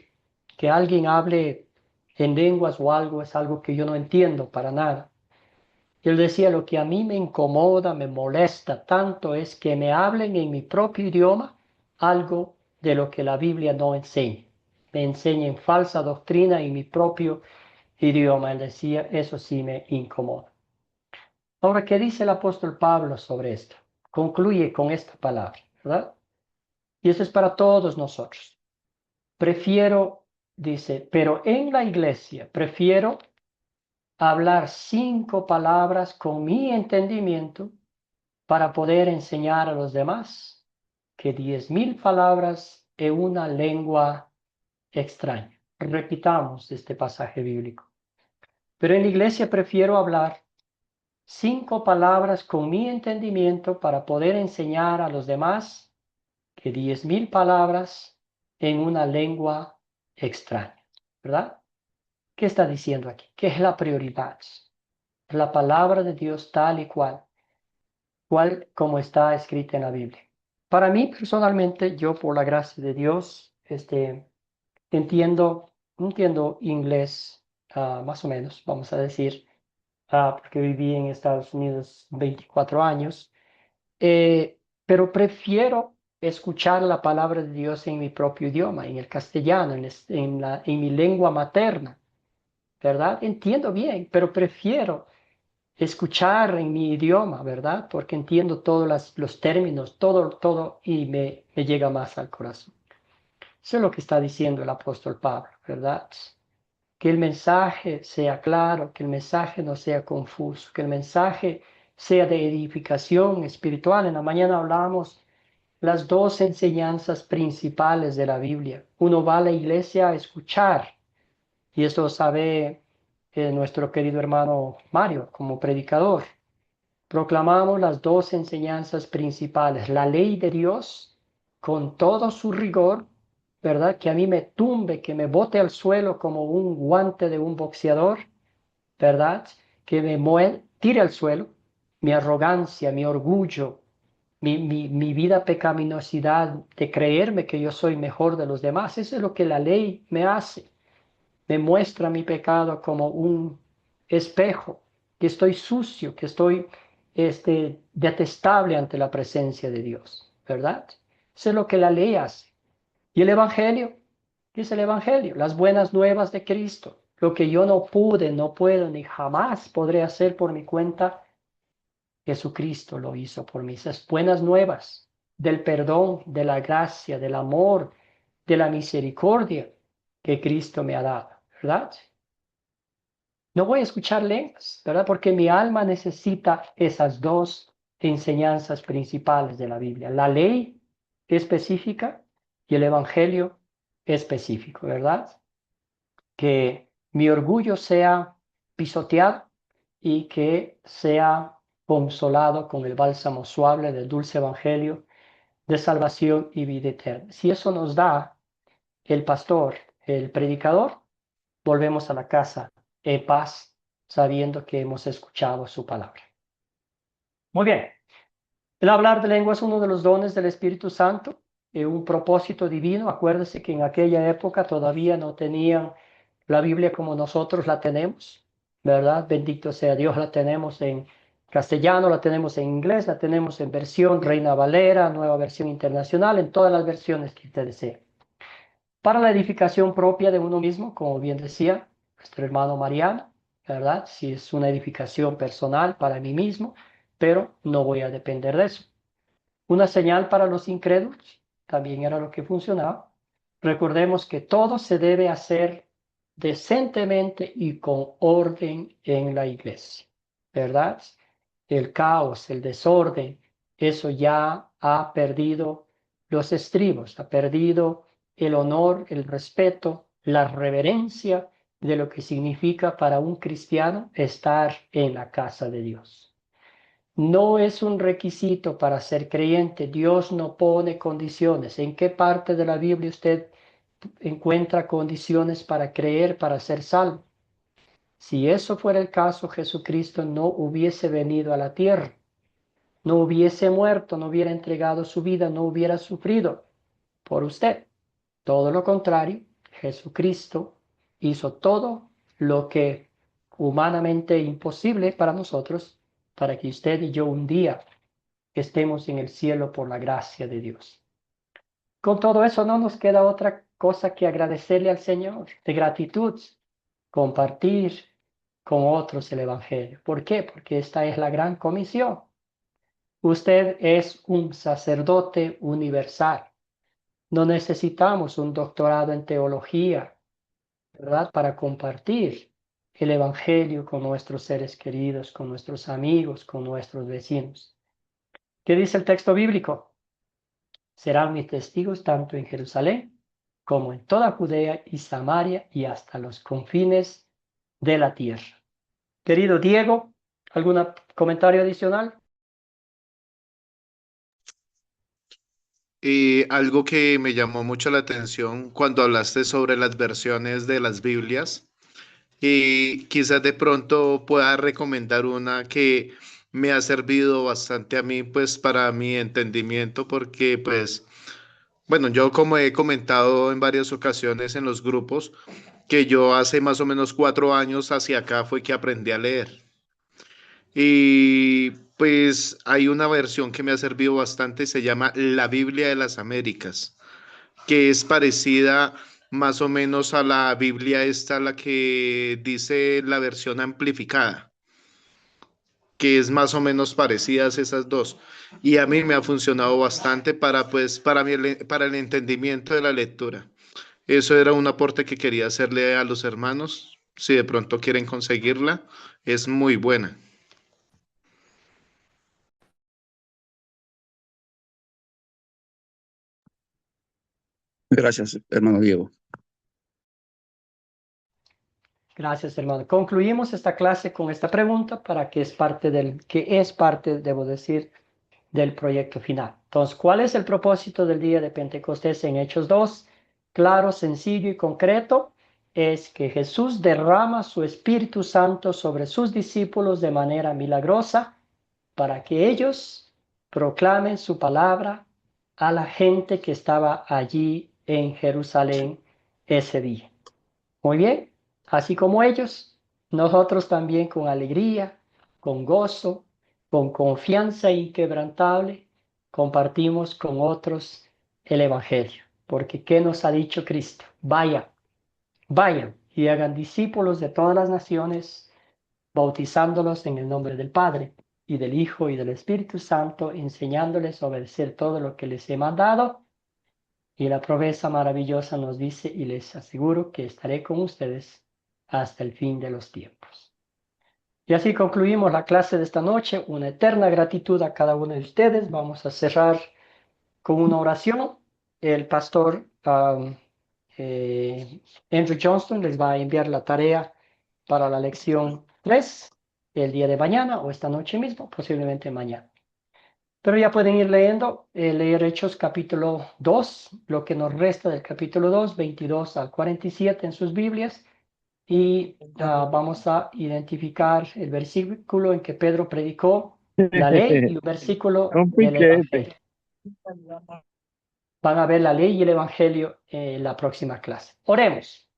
que alguien hable en lenguas o algo, es algo que yo no entiendo para nada. Él decía, lo que a mí me incomoda, me molesta tanto es que me hablen en mi propio idioma algo de lo que la Biblia no enseña. Me enseñen falsa doctrina en mi propio idioma. Él decía, eso sí me incomoda. Ahora, ¿qué dice el apóstol Pablo sobre esto? Concluye con esta palabra, ¿verdad? Y eso es para todos nosotros. Prefiero, dice, pero en la iglesia prefiero hablar 5 palabras con mi entendimiento para poder enseñar a los demás que 10,000 palabras en una lengua extraña. Repitamos este pasaje bíblico. Pero en la iglesia prefiero hablar 5 palabras con mi entendimiento para poder enseñar a los demás que 10,000 palabras en una lengua extraña, ¿verdad? ¿Qué está diciendo aquí? ¿Qué es la prioridad? La palabra de Dios tal y cual como está escrita en la Biblia. Para mí personalmente, yo por la gracia de Dios, entiendo inglés, más o menos, vamos a decir, porque viví en Estados Unidos 24 años, pero prefiero escuchar la palabra de Dios en mi propio idioma, en el castellano, en mi lengua materna, ¿verdad? Entiendo bien, pero prefiero escuchar en mi idioma, ¿verdad? Porque entiendo todos los términos, todo, y me llega más al corazón. Eso es lo que está diciendo el apóstol Pablo, ¿verdad? Que el mensaje sea claro, que el mensaje no sea confuso, que el mensaje sea de edificación espiritual. En la mañana hablamos las 2 enseñanzas principales de la Biblia. Uno va a la iglesia a escuchar, y esto lo sabe nuestro querido hermano Mario como predicador. Proclamamos las 2 enseñanzas principales, la ley de Dios con todo su rigor, ¿verdad? Que a mí me tumbe, que me bote al suelo como un guante de un boxeador, ¿verdad? Que me tire al suelo mi arrogancia, mi orgullo, mi vida pecaminosidad de creerme que yo soy mejor de los demás. Eso es lo que la ley me hace. Me muestra mi pecado como un espejo, que estoy sucio, que estoy detestable ante la presencia de Dios, ¿verdad? Eso es lo que la ley hace. ¿Y el Evangelio? ¿Qué es el Evangelio? Las buenas nuevas de Cristo. Lo que yo no pude, no puedo, ni jamás podré hacer por mi cuenta, Jesucristo lo hizo por mí. Esas buenas nuevas del perdón, de la gracia, del amor, de la misericordia que Cristo me ha dado, ¿verdad? No voy a escuchar lenguas, ¿verdad? Porque mi alma necesita esas 2 enseñanzas principales de la Biblia. La ley específica y el Evangelio específico, ¿verdad? Que mi orgullo sea pisoteado y que sea consolado con el bálsamo suave del dulce Evangelio de salvación y vida eterna. Si eso nos da el pastor, el predicador, volvemos a la casa en paz, sabiendo que hemos escuchado su palabra. Muy bien. El hablar de lengua es uno de los dones del Espíritu Santo, un propósito divino. Acuérdense que en aquella época todavía no tenían la Biblia como nosotros la tenemos, ¿verdad? Bendito sea Dios, la tenemos en castellano, la tenemos en inglés, la tenemos en versión Reina Valera, nueva versión internacional, en todas las versiones que usted desee. Para la edificación propia de uno mismo, como bien decía nuestro hermano Mariano, ¿verdad? Si es una edificación personal para mí mismo, pero no voy a depender de eso. Una señal para los incrédulos, también era lo que funcionaba. Recordemos que todo se debe hacer decentemente y con orden en la iglesia, ¿verdad? El caos, el desorden, eso ya ha perdido los estribos, ha perdido el honor, el respeto, la reverencia de lo que significa para un cristiano estar en la casa de Dios. No es un requisito para ser creyente. Dios no pone condiciones. ¿En qué parte de la Biblia usted encuentra condiciones para creer, para ser salvo? Si eso fuera el caso, Jesucristo no hubiese venido a la tierra, no hubiese muerto, no hubiera entregado su vida, no hubiera sufrido por usted. Todo lo contrario, Jesucristo hizo todo lo que humanamente imposible para nosotros, para que usted y yo un día estemos en el cielo por la gracia de Dios. Con todo eso no nos queda otra cosa que agradecerle al Señor, de gratitud, compartir con otros el Evangelio. ¿Por qué? Porque esta es la gran comisión. Usted es un sacerdote universal. No necesitamos un doctorado en teología, ¿verdad? Para compartir el Evangelio con nuestros seres queridos, con nuestros amigos, con nuestros vecinos. ¿Qué dice el texto bíblico? Serán mis testigos tanto en Jerusalén como en toda Judea y Samaria y hasta los confines de la tierra. Querido Diego, ¿algún comentario adicional? Y algo que me llamó mucho la atención cuando hablaste sobre las versiones de las Biblias, y quizás de pronto pueda recomendar una que me ha servido bastante a mí, pues para mi entendimiento, porque pues, bueno, yo como he comentado en varias ocasiones en los grupos, que yo hace más o menos 4 años hacia acá fue que aprendí a leer. Y pues hay una versión que me ha servido bastante, se llama La Biblia de las Américas, que es parecida más o menos a la Biblia esta, la que dice la versión amplificada, que es más o menos parecidas esas dos. Y a mí me ha funcionado bastante para, pues, para el entendimiento de la lectura. Eso era un aporte que quería hacerle a los hermanos. Si de pronto quieren conseguirla, es muy buena. Gracias, hermano Diego. Gracias, hermano. Concluimos esta clase con esta pregunta para que es parte debo decir, del proyecto final. Entonces, ¿cuál es el propósito del día de Pentecostés en Hechos 2? Claro, sencillo y concreto. Es que Jesús derrama su Espíritu Santo sobre sus discípulos de manera milagrosa para que ellos proclamen su palabra a la gente que estaba allí en Jerusalén ese día. Muy bien, así como ellos, nosotros también con alegría, con gozo, con confianza inquebrantable, compartimos con otros el Evangelio. Porque ¿qué nos ha dicho Cristo? Vayan y hagan discípulos de todas las naciones, bautizándolos en el nombre del Padre y del Hijo y del Espíritu Santo, enseñándoles a obedecer todo lo que les he mandado. Y la promesa maravillosa nos dice, y les aseguro que estaré con ustedes hasta el fin de los tiempos. Y así concluimos la clase de esta noche. Una eterna gratitud a cada uno de ustedes. Vamos a cerrar con una oración. El pastor Andrew Johnston les va a enviar la tarea para la lección 3 el día de mañana o esta noche mismo, posiblemente mañana. Pero ya pueden ir leyendo, leer Hechos capítulo 2, lo que nos resta del capítulo 2, 22 al 47 en sus Biblias. Y vamos a identificar el versículo en que Pedro predicó la ley y un versículo del Evangelio. Van a ver la ley y el Evangelio en la próxima clase. Oremos.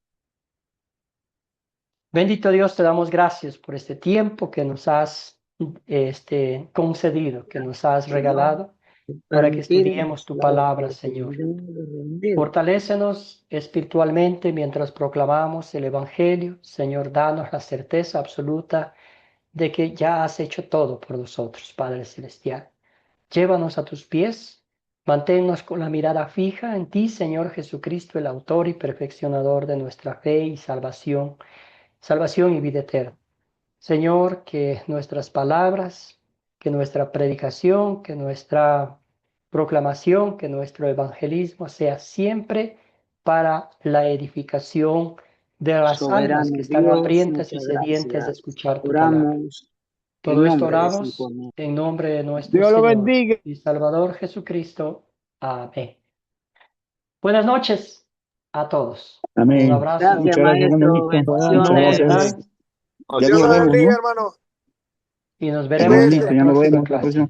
Bendito Dios, te damos gracias por este tiempo que nos has concedido, que nos has regalado para que estudiemos tu palabra, Señor. Fortalécenos espiritualmente mientras proclamamos el Evangelio. Señor, danos la certeza absoluta de que ya has hecho todo por nosotros, Padre Celestial. Llévanos a tus pies, manténnos con la mirada fija en ti, Señor Jesucristo, el autor y perfeccionador de nuestra fe y salvación y vida eterna. Señor, que nuestras palabras, que nuestra predicación, que nuestra proclamación, que nuestro evangelismo sea siempre para la edificación de las almas que están hambrientas y sedientas de escuchar tu palabra. Todo esto oramos en nombre de nuestro Dios lo Señor bendiga. y Salvador Jesucristo. Amén. Buenas noches a todos. Un Amén. abrazo. Gracias, Muchas gracias, maestro. hermanito. Muchas Bendiciones. gracias. Ya Dios nos lo vemos, bendiga, ¿no? hermano. Y nos veremos en Hermanito, la ya nos próxima vemos la clase. próxima.